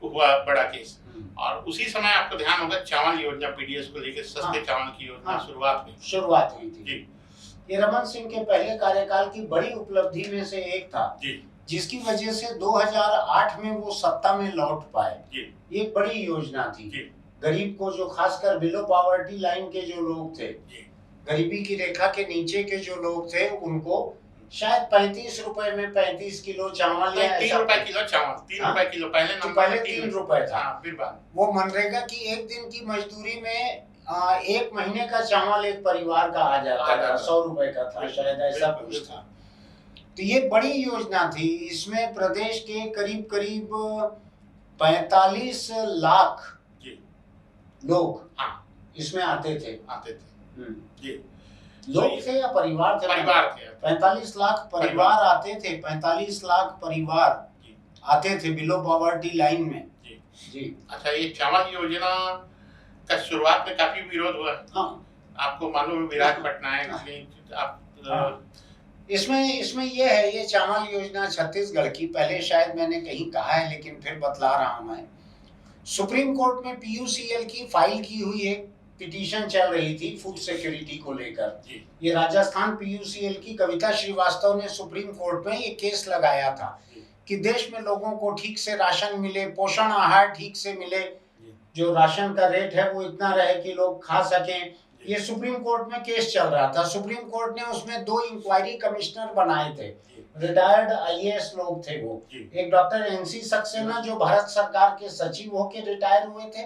हुआ बड़ा केस। और उसी समय आपको ध्यान होगा चावल योजना पीडीएस को लेकर सस्ते चावल की योजना शुरुआत हुई थी जी। ये रमन सिंह के पहले कार्यकाल की बड़ी उपलब्धि में से एक था जी, जिसकी वजह से 2008 में वो सत्ता में लौट पाए जी। ये बड़ी योजना थी जी। गरीब को, जो खासकर बिलो पॉवर्टी लाइन के जो लोग थे, गरीबी की रेखा के नीचे के जो लोग थे, उनको शायद 35 रुपए में 35 किलो चावल या 3 रुपए किलो चावल, 3 रुपए किलो पहले तो पहले 3 रुपए था। फिर बाद वो मनरेगा की एक दिन की मजदूरी में 1 महीने का चावल एक परिवार का आ जाता था। 100 रुपए का था शायद, ऐसा कुछ था। तो ये बड़ी योजना थी। इसमें प्रदेश के करीब करीब 45 लाख लोग इसमें आते थे जी। लोग थे या परिवार थे? 45 लाख परिवार आते थे। 45 लाख परिवार आते थे बिलो पॉवर्टी लाइन में जी। अच्छा, ये चावल योजना का शुरुआत में काफी विरोध हुआ। हाँ, आपको मालूम है विराट पटनायक आप इसमें ये है, ये चावल योजना छत्तीसगढ़ की, पहले शायद मैंने कहीं कहा है लेकिन फिर बतला रहा हूं मैं। सुप्रीम कोर्ट में पीयूसीएल की फाइल की हुई एक पिटीशन चल रही थी फूड सिक्योरिटी को लेकर। ये राजस्थान पीयूसीएल की कविता श्रीवास्तव ने सुप्रीम कोर्ट में ये केस लगाया था कि देश में लोगों को ठीक से राशन मिले, पोषण आहार ठीक से मिले, जो राशन का रेट है वो इतना रहे कि लोग खा सकें। ये सुप्रीम कोर्ट में केस चल रहा था। सुप्रीम कोर्ट ने उसमें 2 इंक्वायरी कमिश्नर बनाए थे, रिटायर्ड आईएएस लोग थे वो। एक डॉक्टर एनसी सक्सेना जो भारत सरकार के सचिव होकर रिटायर हुए थे,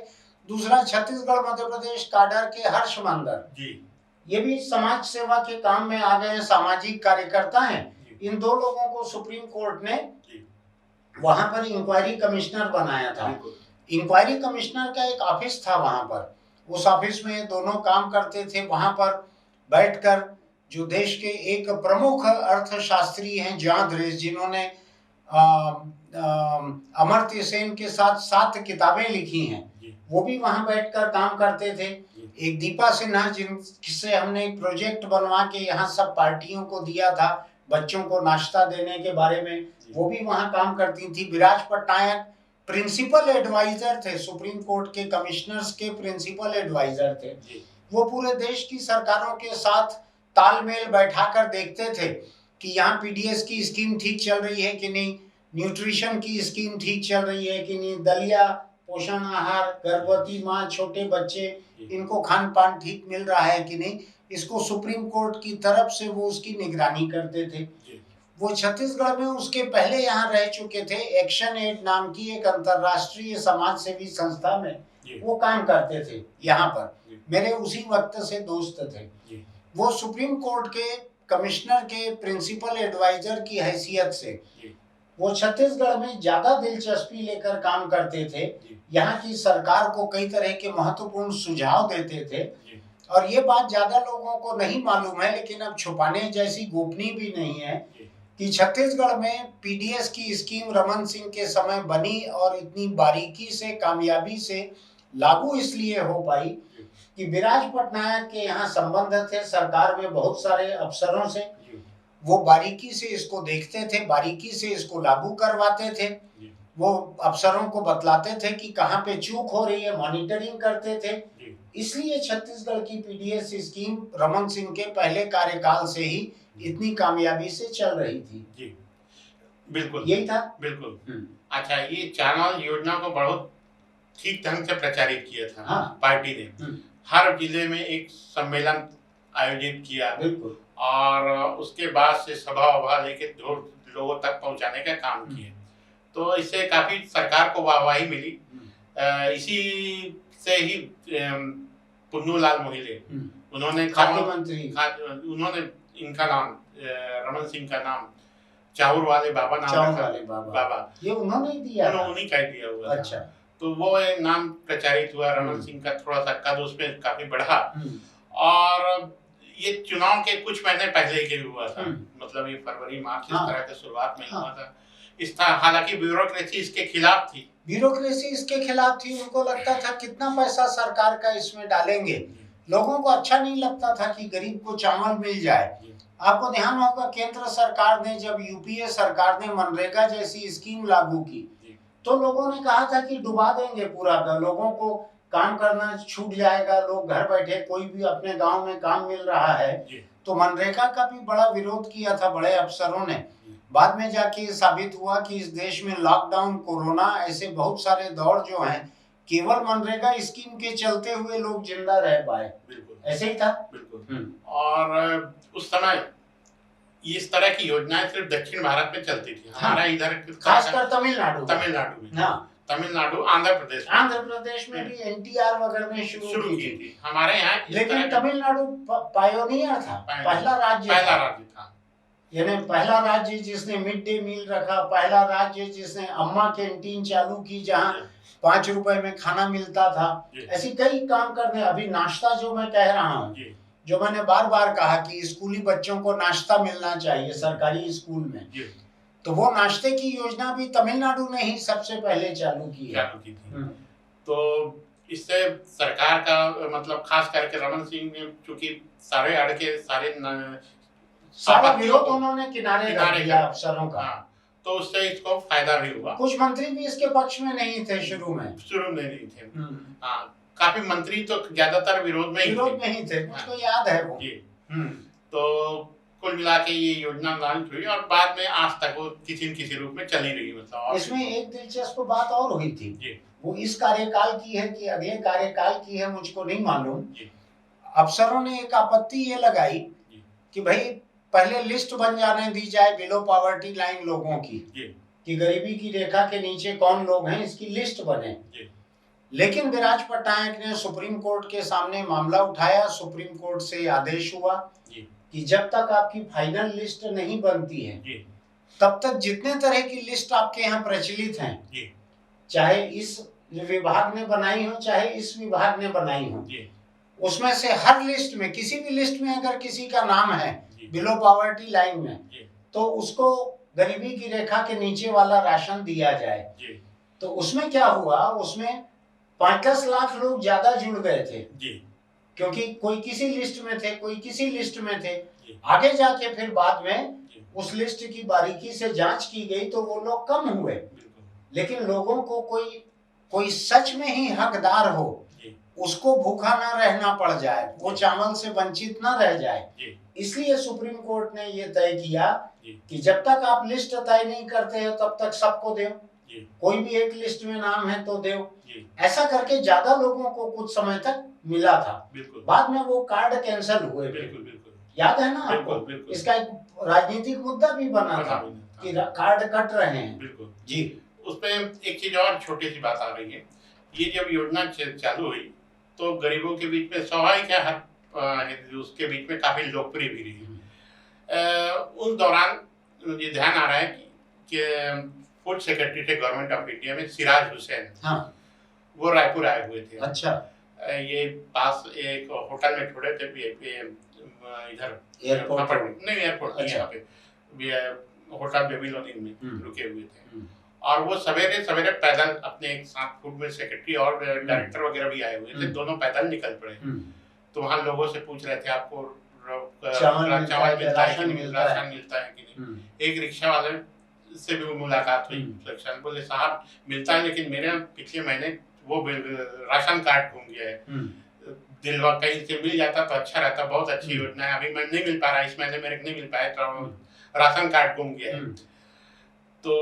दूसरा छत्तीसगढ़ मध्य प्रदेश काडर के हर्ष मंदर, ये भी समाज सेवा के काम में आ गए, सामाजिक कार्यकर्ता हैं। इन 2 लोगों को सुप्रीम कोर्ट ने वहां पर इंक्वायरी कमिश्नर बनाया था। इंक्वायरी कमिश्नर का एक ऑफिस था वहां पर, उस ऑफिस में दोनों काम करते थे। वहां पर बैठकर जो देश के एक प्रमुख अर्थशास्त्री हैं जॉन द्रेस, जिन्होंने अमर्त्य सेन के साथ 7 किताबें लिखी हैं, वो भी वहां बैठकर काम करते थे। एक दीपा सिन्हा जिनसे हमने एक प्रोजेक्ट बनवा के यहाँ सब पार्टियों को दिया था बच्चों को नाश्ता देने के बारे में, वो भी वहां काम करती थी। विराट पटनायक प्रिंसिपल एडवाइजर थे, सुप्रीम कोर्ट के कमिश्नर्स के प्रिंसिपल एडवाइजर थे। वो पूरे देश की सरकारों के साथ तालमेल बैठाकर देखते थे कि यहाँ पीडीएस की स्कीम ठीक चल रही है कि नहीं, न्यूट्रिशन की स्कीम ठीक चल रही है कि नहीं, दलिया, पोषण आहार, गर्भवती माँ, छोटे बच्चे, इनको खान पान ठीक मिल रहा है कि नहीं, इसको सुप्रीम कोर्ट की तरफ से वो उसकी निगरानी करते थे। वो छत्तीसगढ़ में उसके पहले यहाँ रह चुके थे। एक्शन एड नाम की एक अंतर्राष्ट्रीय समाज सेवी संस्था में वो काम करते थे। यहाँ पर मेरे उसी वक्त से दोस्त थे। वो सुप्रीम कोर्ट के कमिश्नर के प्रिंसिपल एडवाइजर की हैसियत से वो छत्तीसगढ़ में ज्यादा दिलचस्पी लेकर काम करते थे। यहाँ की सरकार को कई तरह के महत्वपूर्ण सुझाव देते थे। और ये बात ज्यादा लोगों को नहीं मालूम है, लेकिन अब छुपाने जैसी गोपनीय भी नहीं है कि छत्तीसगढ़ में पीडीएस की स्कीम रमन सिंह के समय बनी और इतनी बारीकी से, कामयाबी से लागू इसलिए हो पाई कि विराट पटनायक के यहाँ संबंध थे सरकार में बहुत सारे अफसरों से। वो बारीकी से इसको देखते थे, बारीकी से इसको लागू करवाते थे। वो अफसरों को बतलाते थे कि कहाँ पे चूक हो रही है, मॉनिटरिंग करते थे। इसलिए छत्तीसगढ़ की पीडीएस स्कीम रमन सिंह के पहले कार्यकाल से ही इतनी कामयाबी से चल रही थी। जी बिल्कुल, यही था। बिल्कुल। अच्छा, ये चावल योजना को बहुत ठीक ढंग से प्रचारित किया था। हाँ। पार्टी ने हर जिले में एक सम्मेलन आयोजित किया और उसके बाद से सभा वभा लेके लोगों तक पहुंचाने का काम किया। तो इससे काफी सरकार को वाहवाही मिली। इसी से ही पुन्नूलाल मोहिले, उन्होंने खाद्य मंत्री, उन्होंने इनका नाम रमन सिंह का नाम चाउर वाले बाबा नाम बाबा ये उन्होंने ही दिया, उन्होंने कह दिया हुआ। अच्छा। तो वो नाम प्रचारित हुआ रमन सिंह का, थोड़ा सा कद उसमें काफी बढ़ा। और ये चुनाव के कुछ महीने पहले के हुआ था, मतलब ये फरवरी मार्च इस तरह के शुरुआत में हुआ था। हालांकि ब्यूरोक्रेसी इसके खिलाफ थी। ब्यूरोक्रेसी इसके खिलाफ थी। उनको लगता था कितना पैसा सरकार का इसमें डालेंगे, लोगों को अच्छा नहीं लगता था कि गरीब को चावल मिल जाए। आपको ध्यान होगा केंद्र सरकार ने जब यूपीए सरकार ने मनरेगा जैसी स्कीम लागू की तो लोगों ने कहा था कि डुबा देंगे पूरा, लोगों को काम करना छूट जाएगा, लोग घर बैठे कोई भी अपने गांव में काम मिल रहा है। तो मनरेगा का भी बड़ा विरोध किया था बड़े अफसरों ने। बाद में जाके साबित हुआ कि इस देश में लॉकडाउन, कोरोना, ऐसे बहुत सारे दौर जो हैं केवल मनरेगा स्कीम के चलते हुए लोग जिंदा रह पाए। बिल्कुल ऐसे ही था। बिल्कुल। और उस समय इस तरह की योजनाएं सिर्फ दक्षिण भारत में चलती थी। हमारा इधर खासकर तमिलनाडु में, तमिलनाडु, आंध्र प्रदेश में भी एनटीआर वगैरह ने शुरू की थी। हमारे यहाँ लेकिन तमिलनाडु पायोनियर था, पहला राज्य था। यानी पहला राज्य जिसने मिड डे मील रखा, पहला राज्य जिसने अम्मा कैंटीन चालू की जहाँ 5 रुपए में खाना मिलता था। ऐसी कई काम करने। अभी नाश्ता जो मैं कह रहा हूँ, जो मैंने बार बार कहा कि स्कूली बच्चों को नाश्ता मिलना चाहिए सरकारी स्कूल में, तो वो नाश्ते की योजना भी तमिलनाडु ने ही सबसे पहले चालू की थी। तो इससे सरकार का मतलब खास करके रमन सिंह ने चूंकि सारे अड़के सारा विरोध उन्होंने किनारे कर दिया अफसरों का। तो उससे इसको फायदा भी हुआ। कुछ मंत्री भी इसके पक्ष में नहीं थे शुरू में नहीं थे। काफी मंत्री तो ज्यादातर विरोध में ही थे। मुझको याद है वो। तो कुल मिला के ये योजना लॉन्च हुई और बाद में आज तक वो किसी न किसी रूप में चली रही। मतलब इसमें एक दिलचस्प बात और हुई थी, वो इस कार्यकाल की है कि अगले कार्यकाल की है मुझको नहीं मालूम। अफसरों ने एक आपत्ति ये लगाई कि भाई पहले लिस्ट बन जाने दी जाए बिलो पॉवर्टी लाइन लोगों की, कि गरीबी की रेखा के नीचे कौन लोग हैं इसकी लिस्ट बने। लेकिन विराज पटनायक ने सुप्रीम कोर्ट के सामने मामला उठाया। सुप्रीम कोर्ट से आदेश हुआ कि जब तक आपकी फाइनल लिस्ट नहीं बनती है तब तक जितने तरह की लिस्ट आपके यहाँ प्रचलित हैं, चाहे इस विभाग ने बनाई हो चाहे इस विभाग ने बनाई हो, उसमें से हर लिस्ट में, किसी भी लिस्ट में अगर किसी का नाम है बिलो पॉवर्टी लाइन में, तो उसको गरीबी की रेखा के नीचे वाला राशन दिया जाए। तो उसमें क्या हुआ, उसमें 5-10 लाख लोग ज्यादा जुड़ गए थे, क्योंकि कोई किसी लिस्ट में थे, कोई किसी लिस्ट में थे। आगे जाके फिर बाद में उस लिस्ट की बारीकी से जांच की गई तो वो लोग कम हुए। लेकिन लोगों को कोई सच में ही हकदार हो, उसको भूखा ना रहना पड़ जाए, वो चावल से वंचित ना रह जाए। इसलिए सुप्रीम कोर्ट ने ये तय किया कि जब तक आप लिस्ट तय नहीं करते हो तब तक सबको दो, कोई भी एक लिस्ट में नाम है तो दो। ऐसा करके ज्यादा लोगों को कुछ समय तक मिला था। बाद में वो कार्ड कैंसिल हुए। याद है ना आपको? इसका एक राजनीतिक मुद्दा भी बना था कि कार्ड कट रहे हैं। जी, उसमें एक चीज और छोटी सी बात आ रही है। ये जब योजना चालू हुई तो गरीबों के बीच में स्वाभाविक है, उसके बीच में काफी लोकप्रिय भी रही। उस दौरान ये ध्यान आ रहा है कि फूड सेक्रेटरी थे गवर्नमेंट ऑफ इंडिया में सिराज हुसैन। वो रायपुर आए हुए थे। अच्छा। ये पास एक होटल में छोड़े थे, इधर एयरपोर्ट नहीं, एयरपोर्ट यहाँ पे होटल बेबीलोनियन में रुके हुए थे। और वो सवेरे सवेरे पैदल अपने एक साथ फूड में सेक्रेटरी और डायरेक्टर वगैरह भी आए हुए थे, दोनों पैदल निकल पड़े। तो वहाँ लोगों से पूछ रहे थे आपको चावल मिलता है कि नहीं, राशन मिलता है कि नहीं। एक रिक्शा वाले से भी मुलाकात हुई। बोले साहब मिलता है, लेकिन मेरे पिछले महीने वो राशन कार्ड घूम गया है, दिलवा कहीं से मिल जाता तो अच्छा रहता, बहुत अच्छी योजना है, अभी मैं नहीं मिल पा रहा, इस महीने मेरे नहीं मिल पाया तो राशन कार्ड घूम गया है। तो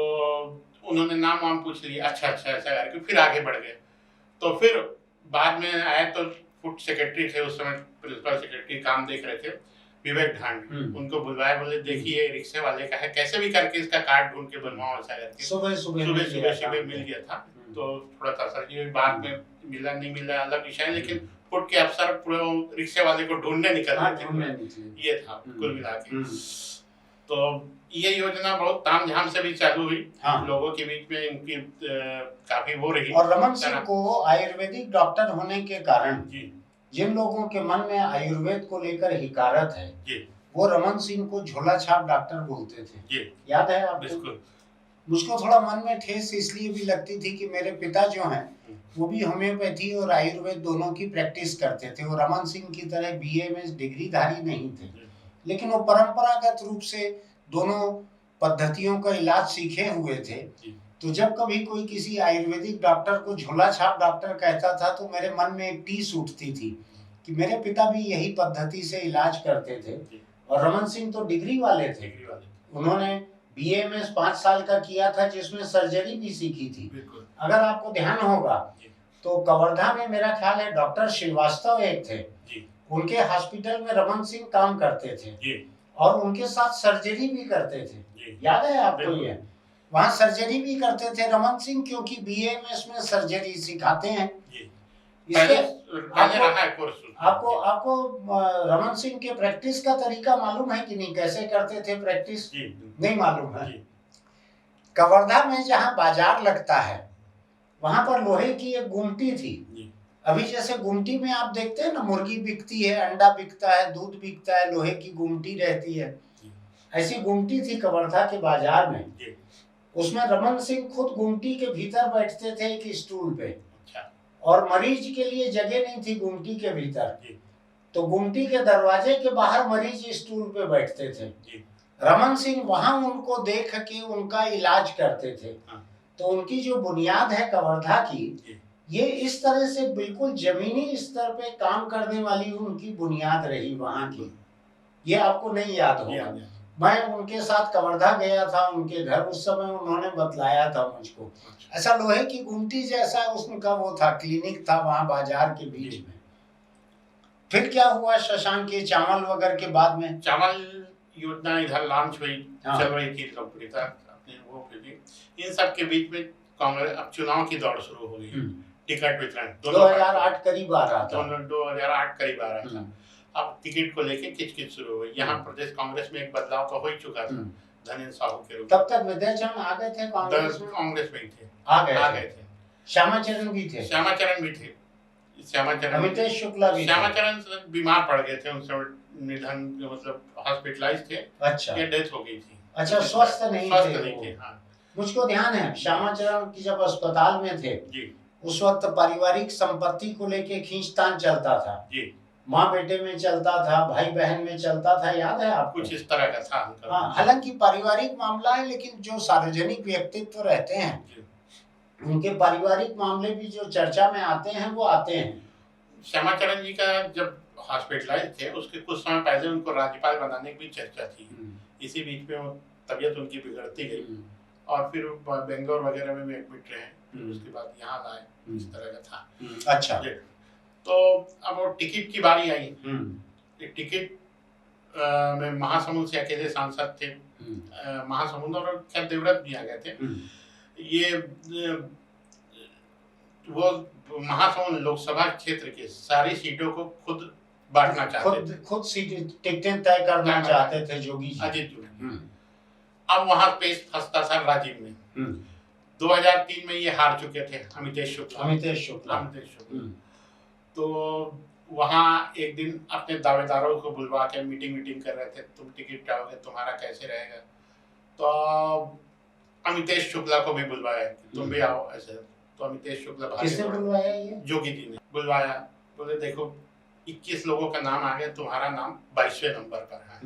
उन्होंने नाम वाम पूछ लिया, अच्छा ऐसा करके फिर आगे बढ़ गए। तो फिर बाद में आए तो फूड सेक्रेटरी थे उस समय, प्रिंसिपल सेक्रेटरी काम देख रहे थे, विवेक ढांड, उनको बुलवाया। बोले देखिए रिक्शे वाले का है, कैसे भी करके इसका कार्ड ढूंढ के बनवाओ। ऐसा करके सुबह मिल गया था। तो थोड़ा सा सर बाद में मिला नहीं मिला अलग विषय, लेकिन फूड के अफसर पूरे रिक्शे वाले को ढूंढने निकल रहे थे। ये था कुल मिला के। तो ये योजना बहुत तामझाम से भी चालू हुई। लोगों के बीच में इनकी काफी वो रही। और रमन सिंह को आयुर्वेदिक डॉक्टर होने के कारण जिन लोगों के मन में आयुर्वेद को लेकर हिकारत है, वो रमन सिंह को झोला छाप डॉक्टर बोलते थे। याद है आपको? मुझको थोड़ा मन में ठेस इसलिए भी लगती थी कि मेरे पिता जो हैं वो भी होम्योपैथी और आयुर्वेद दोनों की प्रैक्टिस करते थे। वो रमन सिंह की तरह बीए में डिग्रीधारी नहीं थे, लेकिन वो परंपरागत रूप से दोनों पद्धतियों का इलाज सीखे हुए थे। तो जब कभी कोई किसी आयुर्वेदिक डॉक्टर को झोला छाप डॉक्टर कहता था तो मेरे मन में एक टीस उठती थी कि मेरे पिता भी यही पद्धति से इलाज करते थे। और रमन सिंह तो डिग्री वाले थे, उन्होंने बीएमएस 5 साल का किया था जिसमें सर्जरी भी सीखी थी। अगर आपको ध्यान होगा तो कवर्धा में मेरा ख्याल है डॉक्टर श्रीवास्तव एक थे, उनके हॉस्पिटल में रमन सिंह काम करते थे और उनके साथ सर्जरी भी करते थे। याद है आपको? ये वहाँ सर्जरी भी करते थे रमन सिंह, क्योंकि बीएमएस में सर्जरी सिखाते हैं। आपको रमन सिंह के प्रैक्टिस का तरीका मालूम है कि नहीं? कैसे करते थे प्रैक्टिस? नहीं मालूम है। कवर्धा में जहाँ बाजार लगता है वहां पर लोहे की एक गुमटी थी। अभी जैसे गुमटी में आप देखते हैं ना, मुर्गी बिकती है, अंडा बिकता है, दूध बिकता है, लोहे की गुमटी रहती है, ऐसी गुमटी थी कवर्धा के बाजार में। उसमें रमन सिंह खुद गुमटी के भीतर बैठते थे एक स्टूल पे, और मरीज के लिए जगह नहीं थी गुमटी के भीतर, तो गुमटी के दरवाजे के बाहर मरीज स्टूल पे बैठते थे। रमन सिंह वहां उनको देख के उनका इलाज करते थे। तो उनकी जो बुनियाद है कवर्धा की, ये इस तरह से बिल्कुल जमीनी स्तर पे काम करने वाली उनकी बुनियाद रही वहां की। ये आपको नहीं याद होगा। मैं उनके साथ कवर्धा गया था उनके घर, उस समय उन्होंने बतलाया था मुझको। ऐसा लोहे की गुमटी जैसा उनका वो था, क्लिनिक था वहां बाजार के बीच में। फिर क्या हुआ शशांक के चावल वगैरह के बाद में? चावल योजना इधर लॉन्च हुई, चल रही थी कंपनी तक अपने वो फिर इन सब के बीच में कांग्रेस अब चुनाव की दौड़ शुरू हो गई। टिकट वितरण 2008 करीब आ रहा था। 2008 करीब आ रहा था। अब टिकट को लेके किचकिच शुरू हो गई। यहाँ प्रदेश कांग्रेस में एक बदलाव तो हो ही चुका था धनेन्द्र साहू के रूप में। तब तक विद्याचरण आ गए थे कांग्रेस में? कांग्रेस में ही थे, आ गए थे। श्यामाचरण भी थे। श्यामाचरण भी थे। श्यामाचरण, अमितेश शुक्ला भी। श्यामाचरण बीमार पड़ गए थे, उनसे निधन, मतलब हॉस्पिटलाइज थे। अच्छा, ये डेथ हो गई थी। अच्छा, स्वस्थ नहीं थे। हाँ। मुझको ध्यान है श्यामाचरण की जब अस्पताल में थे जी, उस वक्त पारिवारिक संपत्ति को लेके खींचतान चलता था जी, माँ बेटे में चलता था, भाई बहन में चलता था, याद है आपको? कुछ इस तरह का था। हाँ, हालांकि पारिवारिक मामला है, लेकिन जो सार्वजनिक व्यक्तित्व रहते हैं उनके पारिवारिक मामले भी जो चर्चा में आते हैं वो आते हैं। श्यामाचरण जी का जब हॉस्पिटलाइज थे उसके कुछ समय पहले उनको राज्यपाल बनाने की भी चर्चा थी। इसी बीच में वो तबीयत उनकी बिगड़ती गई और फिर बेंगलोर वगैरह में एडमिट रहे, उसके बाद यहाँ आए, इस तरह का था। अच्छा, तो अब वो टिकट की बारी आई। टिकट में महासमुंद से अकेले सांसद थे, महासमुंद और खैर देवव्रत भी आ गए थे। ये वो महासमुंद लोकसभा क्षेत्र के सारी सीटों को खुद बांटना चाहते थे, खुद सीट टिकटें तय करना चाहते थे जोगी जी, अजित जोगी। अब वहां पेश फंसता था राजीव में। 2003 में ये हार चुके थे अमितेश शुक्ला। तो वहाँ एक दिन अपने दावेदारों को बुलवा के मीटिंग कर रहे थे, तुम टिकट चाहोगे, तुम्हारा कैसे रहेगा? तो अमितेश शुक्ला को भी बुलवाया, तुम भी आओ ऐसे। तो अमितेश शुक्ला, किसने बुलवाया? ये जोगी जी ने बुलवाया। बोले देखो 21 लोगों का नाम आ गया, तुम्हारा नाम 22वें नंबर पर है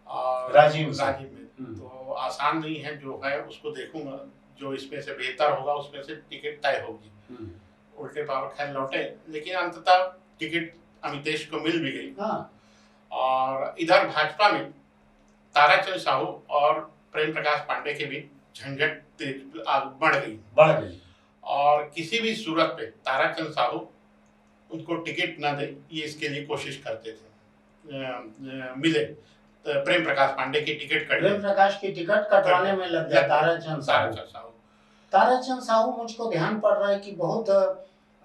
और राजीव में, तो आसान नहीं है, जो है उसको देखूंगा, जो इसमें से बेहतर होगा उसमें से टिकट तय होगी। उल्टे पावर खैर लौटे, लेकिन अंततः टिकट अमितेश को मिल भी गई। और इधर भाजपा में ताराचंद साहू और प्रेम प्रकाश पांडे के बीच झंझट बढ़ गई और किसी भी सूरत पे ताराचंद साहू उनको टिकट न दे, ये इसके लिए कोशिश करते थे। मिले प्रेम प्रकाश पांडे की टिकट कट, प्रेम प्रकाश की टिकट कटवाने में लग गया ताराचंद साहू। ताराचंद साहू मुझको ध्यान पड़ रहा है कि बहुत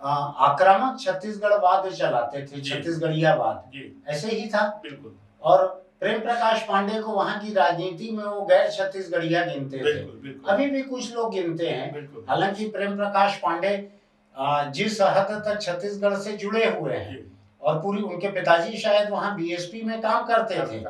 आक्रामक छत्तीसगढ़वाद चलाते थे, छत्तीसगढ़ियावाद, ऐसे ही था बिल्कुल। और प्रेम प्रकाश पांडे को वहां की राजनीति में वो गैर छत्तीसगढ़िया गिनते थे, अभी भी कुछ लोग गिनते हैं। हालांकि प्रेम प्रकाश पांडे जिस हद तक छत्तीसगढ़ से जुड़े हुए हैं और पूरी, उनके पिताजी शायद वहां बीएसपी में काम करते थे,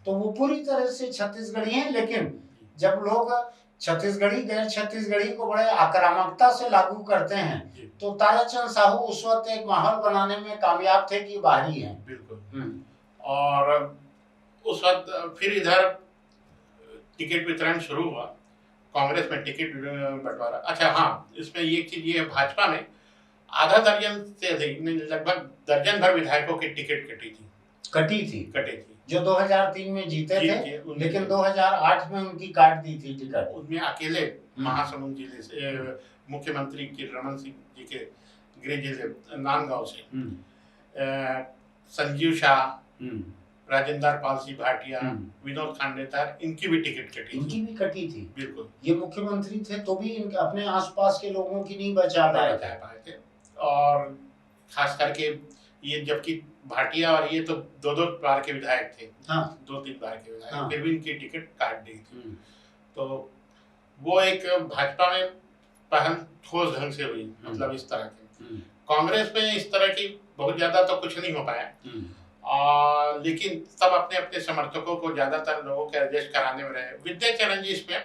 तो वो पूरी तरह से छत्तीसगढ़ी हैं। लेकिन जब लोग छत्तीसगढ़ी गैर छत्तीसगढ़ी को बड़े आक्रामकता से लागू करते हैं। जी। तो ताराचंद साहू उस वक्त एक माहौल बनाने में कामयाब थे कि बाहरी हैं। बिल्कुल। और उस वक्त फिर इधर टिकट वितरण शुरू हुआ, कांग्रेस में टिकट बंटवारा। अच्छा हाँ, इसमें एक चीज ये है, भाजपा में आधा दर्जन से अधिक, लगभग दर्जन भर विधायकों की टिकट कटी थी जो 2003 में जीते थे, लेकिन 2008 में उनकी काट दी थी टिकट। उसमें अकेले महासमुंद जिले से मुख्यमंत्री के रमन सिंह जी के गृह जिले नांदगांव से संजीव शाह, राजेंद्र पाल सिंह भाटिया, विनोद खांडेकर, इनकी भी टिकट कटी थी। बिल्कुल। ये मुख्यमंत्री थे तो भी इनके अपने आसपास के लोगों की नहीं बचा पाए थे। और खास करके ये, जबकि भाटिया और ये तो दो बार के विधायक थे, 2-3 बार के विधायक, फिर भी इनकी टिकट काट दी थी। तो वो एक भाजपा में पहल ठोस ढंग से हुई, मतलब इस तरह के। कांग्रेस में इस तरह की बहुत ज्यादा तो कुछ नहीं हो पाया, लेकिन सब अपने अपने समर्थकों को ज्यादातर लोगों के एडजस्ट कराने में रहे। विद्याचरण जी इसमें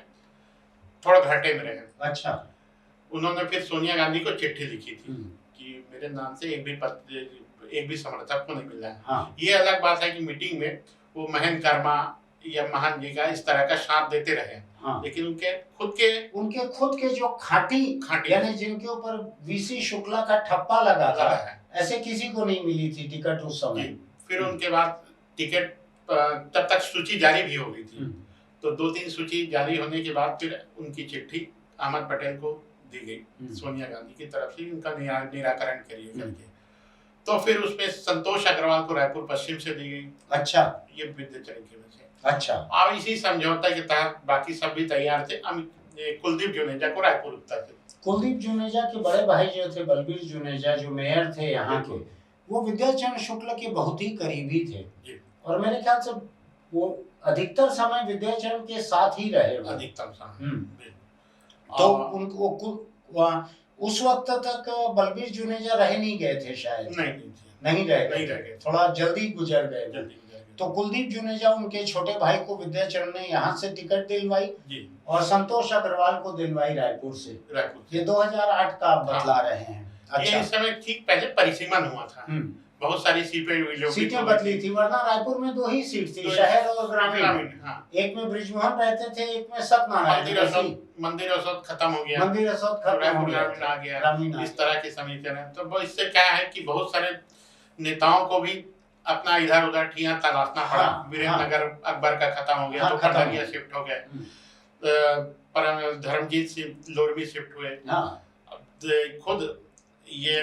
थोड़ा घाटे में रहे। अच्छा। उन्होंने फिर सोनिया गांधी को चिट्ठी लिखी थी कि मेरे नाम से एक भी समर्थक को नहीं मिला है। हाँ। ये अलग बात है कि मीटिंग में वो महेंद्र कर्मा या महान जी का इस तरह का साथ देते रहे। हाँ। लेकिन उनके खुद के जो खाटी यानी जिनके ऊपर वीसी शुक्ला का ठप्पा लगा था, ऐसे किसी को नहीं मिली थी टिकट उस समय। फिर उनके बाद टिकट तब तक सूची जारी भी हो गई थी, तो 2-3 सूची जारी होने के बाद फिर उनकी चिट्ठी अहमद पटेल को दी गई सोनिया गांधी की तरफ से, उनका निराकरण करिए करके। तो फिर उसमें संतोष अग्रवाल को रायपुर पश्चिम से दी गई। अच्छा। ये विद्याचरण की वजह से। अच्छा। अब इसी समझौता के तहत बाकी सब भी तैयार थे। कुलदीप जुनेजा को रायपुर उत्तर से। कुलदीप जुनेजा के बड़े भाई जो थे बलबीर जुनेजा, जो मेयर थे यहाँ के, वो विद्याचरण शुक्ल के बहुत ही करीबी थे। और मेरे ख्याल से वो अधिकतर समय विद्याचरण के साथ ही रहे। अधिकतम समय। तो उनको उस वक्त तक बलबीर जुनेजा रह नहीं गए थे शायद। नहीं रह गए, थोड़ा जल्दी गुजर गए। तो कुलदीप जुनेजा उनके छोटे भाई को विद्याचरण ने यहाँ से टिकट दिलवाई और संतोष अग्रवाल को दिलवाई रायपुर से। ये 2008 का आप बतला रहे हैं। अच्छा। ये इस समय ठीक पहले परिसीमन हुआ था, बहुत सारी सीटें बदली थी, वरना रायपुर में 2 ही सीट थी, शहर और ग्रामीण। एक में ब्रिजमोहन रहते थे, एक में सत्यनारायण। मंदिर असौद खत्म हो गया, ग्रामीण आ गया, इस तरह की समीकरण है। तो वो इससे क्या है कि बहुत सारे नेताओं को भी अपना इधर उधर ठियां तलाशना पड़ा। वीरेंद्र नगर अकबर का खत्म हो गया, तो खंडरिया शिफ्ट हो गए, पर धर्मजीत सिंह लोरमी शिफ्ट हुए। खुद ये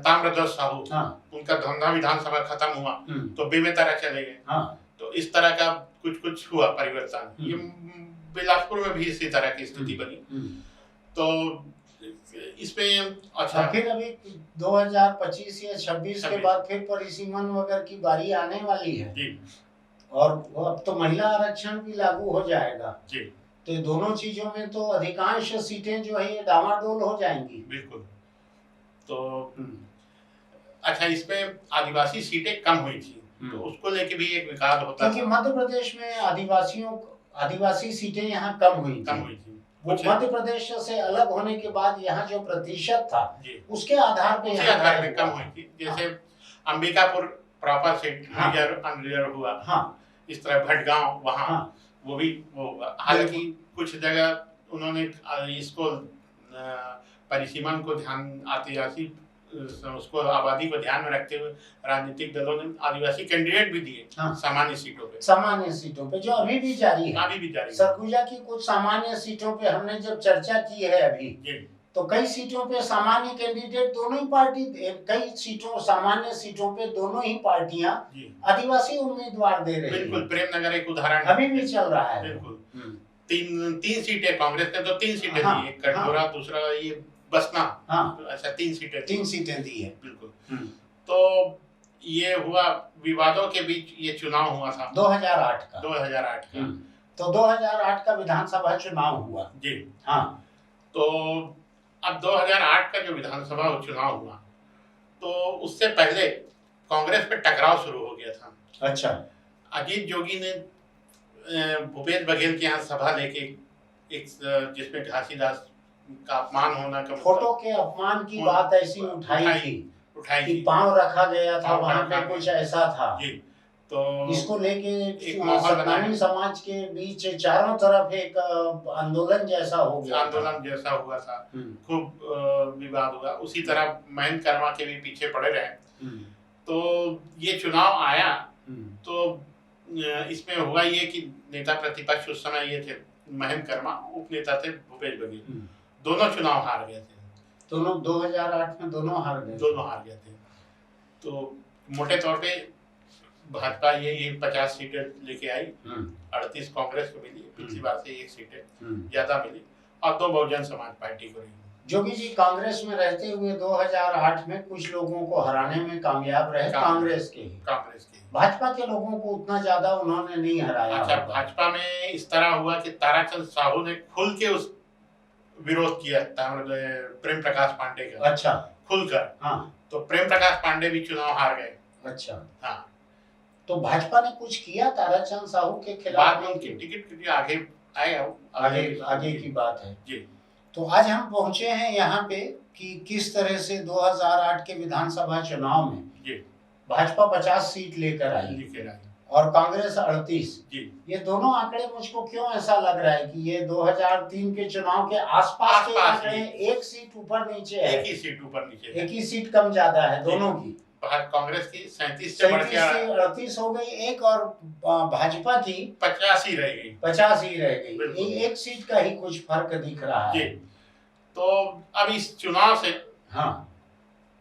ताम्रध्वज साहू, उनका धंधा विधानसभा खत्म हुआ तो बेमेतरा चले गए। तो इस तरह का कुछ हुआ परिवर्तन। ये बिलासपुर में भी इसी तरह की स्थिति बनी। तो इसमें अच्छा, फिर अभी 2025 या 26 के बाद फिर परिसीमन वगैरह की बारी आने वाली है, और अब तो महिला आरक्षण भी लागू हो जाएगा। तो दोनों चीजों में तो अधिकांश सीटें जो है ये डामाडोल हो जाएंगी। बिल्कुल। तो अच्छा, इसमें आदिवासी सीटें कम हुई थी, तो उसको लेके भी एक विवाद होता है, क्योंकि मध्य प्रदेश में आदिवासी सीटें यहाँ कम हुई थी। मध्य प्रदेश से अलग होने के बाद यहाँ जो प्रतिशत था उसके आधार पे कम हुई थी। जैसे अंबिकापुर प्रॉपर सीट अनरिजर्व हुआ। इस तरह भटगांव वहाँ वो भी वो हुआ। हालांकि कुछ जगह उन्होंने इसको परिसीमन को ध्यान, आदिवासी उसको आबादी को ध्यान में रखते हुए राजनीतिक दलों ने आदिवासी कैंडिडेट भी दिए सामान्य सीटों पे, जो अभी भी जारी है। सरगुजा की कुछ सामान्य सीटों पे हमने जब चर्चा की है अभी, तो कई सीटों पे सामान्य कैंडिडेट दोनों ही पार्टी, कई सीटों सामान्य सीटों पे दोनों ही पार्टियां आदिवासी उम्मीदवार दे रही हैं। बिल्कुल। प्रेमनगर एक उदाहरण अभी भी चल रहा है। बिल्कुल। 3 सीटें कांग्रेस ने तो 3 सीटें दी, एक कटघोरा, दूसरा ये बसना। अच्छा, 3 सीटें दी है। बिल्कुल। तो ये हुआ, विवादों के बीच ये चुनाव हुआ था 2008 का। तो 2008 का विधानसभा चुनाव हुआ जी। हाँ। तो अब 2008 का जो विधानसभा चुनाव हुआ, तो उससे पहले कांग्रेस पे टकराव शुरू हो गया था। अच्छा। अजीत जोगी ने भूपेश बघेल के यहाँ सभा लेके एक जिसमें घासीदास का अपमान होना का फोटो के अपमान की बात ऐसी उठाई थी कि पांव रखा गया था, पाँव वहां रखा पे कुछ गया। ऐसा था जी, तो इसको लेके एक माहौल सतनामी बनाया। समाज के बीच चारों तरफ एक आंदोलन जैसा हो गया था। आंदोलन जैसा हुआ था, हम्म, खूब विवाद हुआ। उसी तरह महेंद्र कर्मा के भी पीछे पड़े रहे। हम्म, तो ये चुनाव आया हम्म, तो इसमें हुआ ये कि नेता प्रतिपक्ष उस समय ये थे महेंद्र कर्मा, उपनेता थे भूपेश बघेल। हम्म। दोनों चुनाव हार गए थे, दोनों 2008 में दोनों हार गए। दोनों हार गए थे। तो मोटे तौर पे भाजपा ये 50 सीटें लेके आई, 38 कांग्रेस को मिली, पिछली बार से 1 सीटें ज्यादा मिली, और 2 बहुजन समाज पार्टी को रही। जोगी जी कांग्रेस में रहते हुए 2008 में कुछ लोगों को हराने में कामयाब रहे, कांग्रेस के भाजपा के लोगों को उतना ज्यादा उन्होंने नहीं हराया। अच्छा, भाजपा में इस तरह हुआ कि ताराचंद साहू ने खुल के उस विरोध किया प्रेम प्रकाश पांडे का। अच्छा, खुलकर। हाँ, तो प्रेम प्रकाश पांडे भी चुनाव हार गए। अच्छा, हाँ, तो भाजपा ने कुछ किया ताराचंद साहू के खिलाफ? बाद में उनकी टिकट के लिए आगे आए, आगे की बात है जी। तो आज हम पहुंचे हैं यहाँ पे कि किस तरह से 2008 के विधानसभा चुनाव में जी भाजपा 50 सीट लेकर आई और कांग्रेस 38। ये दोनों आंकड़े मुझको क्यों ऐसा लग रहा है कि ये 2003 के चुनाव के आसपास के आंकड़े, 1 सीट ऊपर नीचे है, 1 ही सीट ऊपर नीचे, 1 ही सीट कम ज्यादा है दोनों की। कांग्रेस की 37 से बढ़ के 38 हो गई एक, और भाजपा की 85 रह गई, 50 ही रह गई। 1 सीट का ही कुछ फर्क दिख रहा है। तो अब इस चुनाव से हाँ,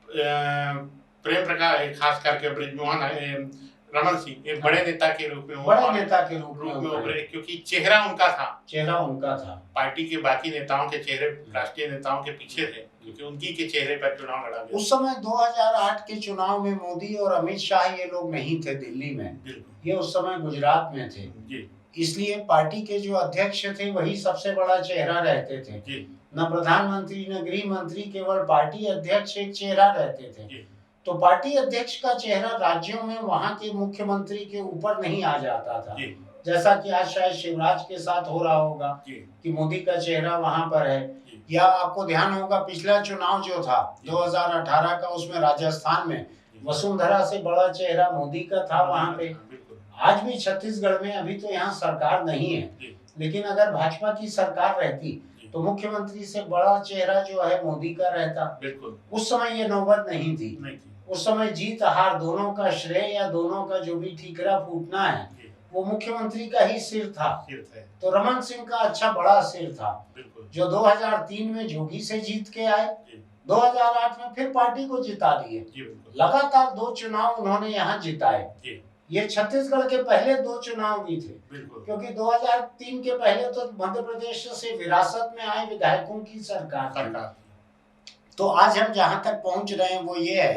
प्रेम प्रकाश, खास करके बृजमोहन रमन सिंह एक बड़े नेता के रूप में उभरे, क्योंकि चेहरा उनका था। पार्टी के बाकी नेताओं के चेहरे, राष्ट्रीय नेताओं के पीछे थे, क्योंकि उनकी के चेहरे पर चुनाव लड़ा गया। उस समय 2008 के चुनाव में मोदी और अमित शाह ये लोग नहीं थे दिल्ली में, ये उस समय गुजरात में थे। इसलिए पार्टी के जो अध्यक्ष थे वही सबसे बड़ा चेहरा रहते थे। न प्रधानमंत्री न गृह मंत्री, केवल पार्टी अध्यक्ष एक चेहरा रहते थे। तो पार्टी अध्यक्ष का चेहरा राज्यों में वहां के मुख्यमंत्री के ऊपर नहीं आ जाता था, जैसा कि आज शायद शिवराज के साथ हो रहा होगा कि मोदी का चेहरा वहां पर है। या आपको ध्यान होगा पिछला चुनाव जो था 2018 का, उसमें राजस्थान में वसुंधरा से बड़ा चेहरा मोदी का था वहां पे। आज भी छत्तीसगढ़ में, अभी तो यहाँ सरकार नहीं है, लेकिन अगर भाजपा की सरकार रहती तो मुख्यमंत्री से बड़ा चेहरा जो है मोदी का रहता। उस समय ये नौबत नहीं थी। उस समय जीत हार दोनों का श्रेय या दोनों का जो भी ठीकरा फूटना है वो मुख्यमंत्री का ही सिर था। तो रमन सिंह का अच्छा बड़ा सिर था, जो 2003 में जोगी से जीत के आए, 2008 में फिर पार्टी को जिता दिए। लगातार 2 चुनाव उन्होंने यहाँ जिताए। ये छत्तीसगढ़ के पहले 2 चुनाव भी थे, क्योंकि 2003 के पहले तो मध्य प्रदेश से विरासत में आए विधायकों की सरकार थी। तो आज हम जहां तक पहुंच रहे हैं वो ये है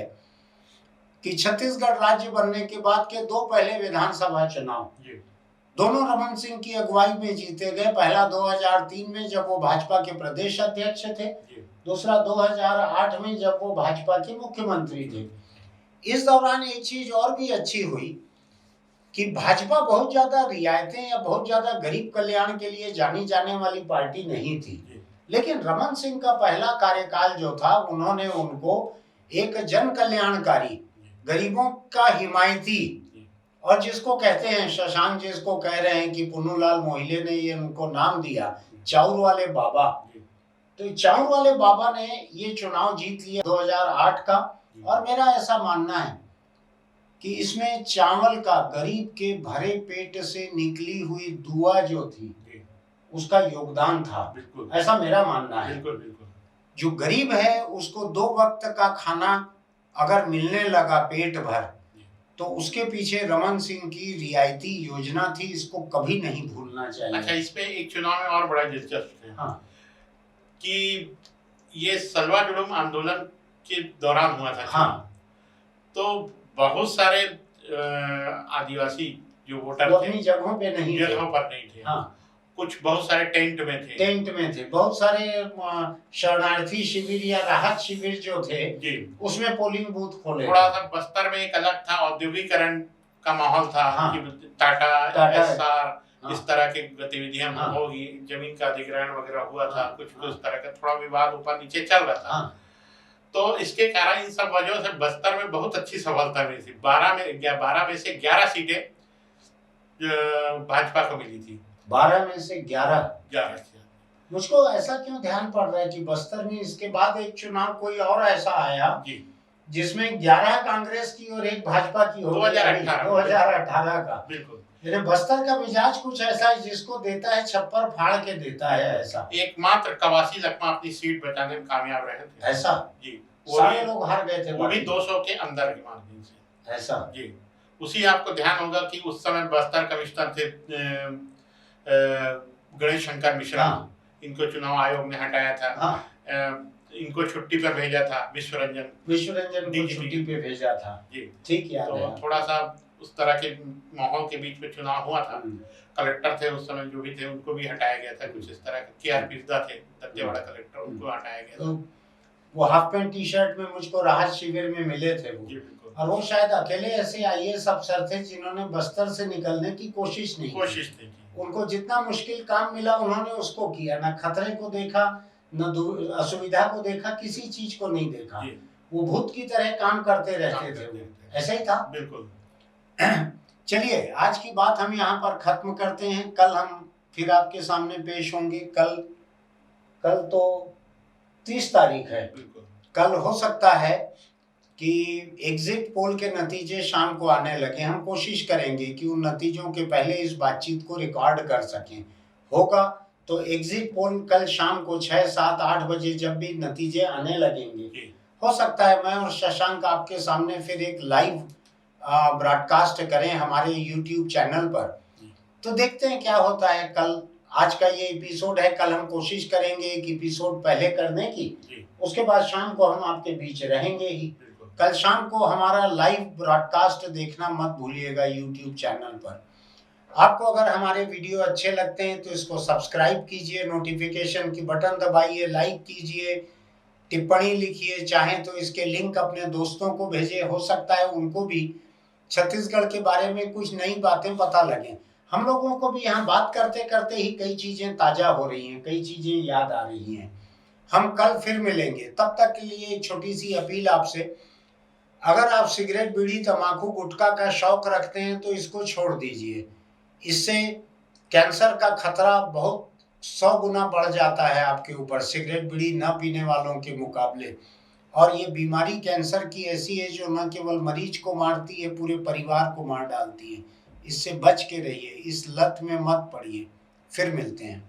कि छत्तीसगढ़ राज्य बनने के बाद के 2 पहले विधानसभा चुनाव दोनों रमन सिंह की अगुवाई में जीते गए। पहला 2003 में जब वो भाजपा के प्रदेश अध्यक्ष थे, दूसरा 2008 में जब वो भाजपा के मुख्यमंत्री थे। इस दौरान एक चीज और भी अच्छी हुई कि भाजपा बहुत ज्यादा रियायतें या बहुत ज्यादा गरीब कल्याण के लिए जानी जाने वाली पार्टी नहीं थी, लेकिन रमन सिंह का पहला कार्यकाल जो था, उन्होंने उनको एक जन कल्याणकारी, गरीबों का हिमायती, और जिसको कहते हैं शशांक जिसको कह रहे हैं कि पुन्नूलाल मोहिले ने ये उनको नाम दिया चाउर वाले बाबा। तो चाउर वाले बाबा ने ये चुनाव जीत लिया 2008 का। और मेरा ऐसा मानना है कि इसमें चावल का, गरीब के भरे पेट से निकली हुई दुआ जो थी उसका योगदान था, ऐसा मेरा मानना है। जो गरीब है उसको 2 वक्त का खाना अगर मिलने लगा पेट भर, तो उसके पीछे रमन सिंह की रियायती योजना थी, इसको कभी नहीं भूलना चाहिए। अच्छा, इसमें एक चुनाव में और बड़ा दिलचस्प है कि ये सलवा जुलूम आंदोलन के दौरान हुआ था। तो बहुत सारे आदिवासी जो वोटर अपनी जगहों पे नहीं थे। कुछ बहुत सारे टेंट में थे। बहुत सारे शरणार्थी शिविर या राहत शिविर जो थे उसमें पोलिंग बूथ खोले। थोड़ा सा बस्तर में एक अलग था, औद्योगिकरण का माहौल था। टाटा, एसआर, हाँ। इस तरह की गतिविधियां हाँ। होगी, जमीन का अधिग्रहण वगैरह हुआ था, कुछ कुछ तरह का थोड़ा विवाद ऊपर नीचे चल रहा था। तो इसके कारण इन सब वजहों से बस्तर में बहुत अच्छी सफलता मिली थी। 12 में से 11 सीटें भाजपा को मिली थी। 12 में से 11 सीटें। मुझको ऐसा क्यों ध्यान पड़ रहा है कि बस्तर में इसके बाद एक चुनाव कोई और ऐसा आया जिसमें 11 कांग्रेस की और एक भाजपा की हो, 2018 का। बिल्कुल। बस्तर का मिजाज कुछ ऐसा है जिसको देता है छप्पर फाड़ के देता है। ऐसा एकमात्र कवासी लखमा अपनी सीट बचाने में कामयाब रहे थे। ऐसा जी, सारे लोग हार गए थे, वो भी 200 के अंदर की मार्जिन से। ऐसा जी। उसी आपको ध्यान होगा कि उस समय बस्तर कमिश्नर थे गणेश शंकर मिश्रा। इनको चुनाव आयोग ने हटाया था। इनको छुट्टी पर भेजा था। विश्वरंजन को छुट्टी पे भेजा था। जी, ठीक याद है। तो थोड़ा सा उस तरह के माहौल के बीच में चुनाव हुआ था। कलेक्टर थे उस समय जो भी थे, उनको भी हटाया गया था। कुछ इस तरह के KR पिरदा थे दत्तेवाड़ा कलेक्टर, उनको हटाया गया था। वो हाफ पैंट टी शर्ट में मुझको राहत शिविर में मिले थे वो। और वो शायद अकेले ऐसे IAS अफसर थे जिन्होंने बस्तर से निकलने की कोशिश नहीं की। उनको जितना मुश्किल काम मिला उन्होंने उसको किया, ना खतरे को देखा, न असुविधा को देखा, किसी चीज को नहीं देखा। वो भूत की तरह काम करते रहते थे। ऐसा ही था। बिल्कुल। चलिए, आज की बात हम यहाँ पर खत्म करते हैं। कल हम फिर आपके सामने पेश होंगे। कल तो 30 तारीख है। कल हो सकता है कि एग्जिट पोल के नतीजे शाम को आने लगे। हम कोशिश करेंगे कि उन नतीजों के पहले इस बातचीत को रिकॉर्ड कर सकें। होगा तो एग्जिट पोल कल शाम को 6, 7, 8 बजे जब भी नतीजे आने लगेंगे, हो सकता है मैं और शशांक आपके सामने फिर एक लाइव ब्रॉडकास्ट करें हमारे YouTube चैनल पर। तो देखते हैं क्या होता है। कल आज का ये एपिसोड है, कल हम कोशिश करेंगे एक एपिसोड पहले करने की। उसके बाद शाम को हम आपके बीच रहेंगे ही। कल शाम को हमारा लाइव ब्रॉडकास्ट देखना मत भूलिएगा YouTube चैनल पर। आपको अगर हमारे वीडियो अच्छे लगते हैं तो इसको सब्सक्राइब कीजिए, नोटिफिकेशन की बटन दबाइए, लाइक कीजिए, टिप्पणी लिखिए, चाहें तो इसके लिंक अपने दोस्तों को भेजिए। हो सकता है उनको भी छत्तीसगढ़ के बारे में कुछ नई बातें पता लगें। हम लोगों को भी यहाँ बात करते करते ही कई चीजें ताजा हो रही हैं, कई चीजें याद आ रही हैं। हम कल फिर मिलेंगे। तब तक के लिए एक छोटी सी अपील आपसे, अगर आप सिगरेट, बीड़ी, तंबाकू, गुटखा का शौक रखते हैं तो इसको छोड़ दीजिए। इससे कैंसर का खतरा बहुत 100 गुना बढ़ जाता है आपके ऊपर, सिगरेट, बीड़ी न पीने वालों के मुकाबले। और ये बीमारी कैंसर की ऐसी है जो न केवल मरीज को मारती है, पूरे परिवार को मार डालती है। इससे बच के रहिए, इस लत में मत पड़िए। फिर मिलते हैं।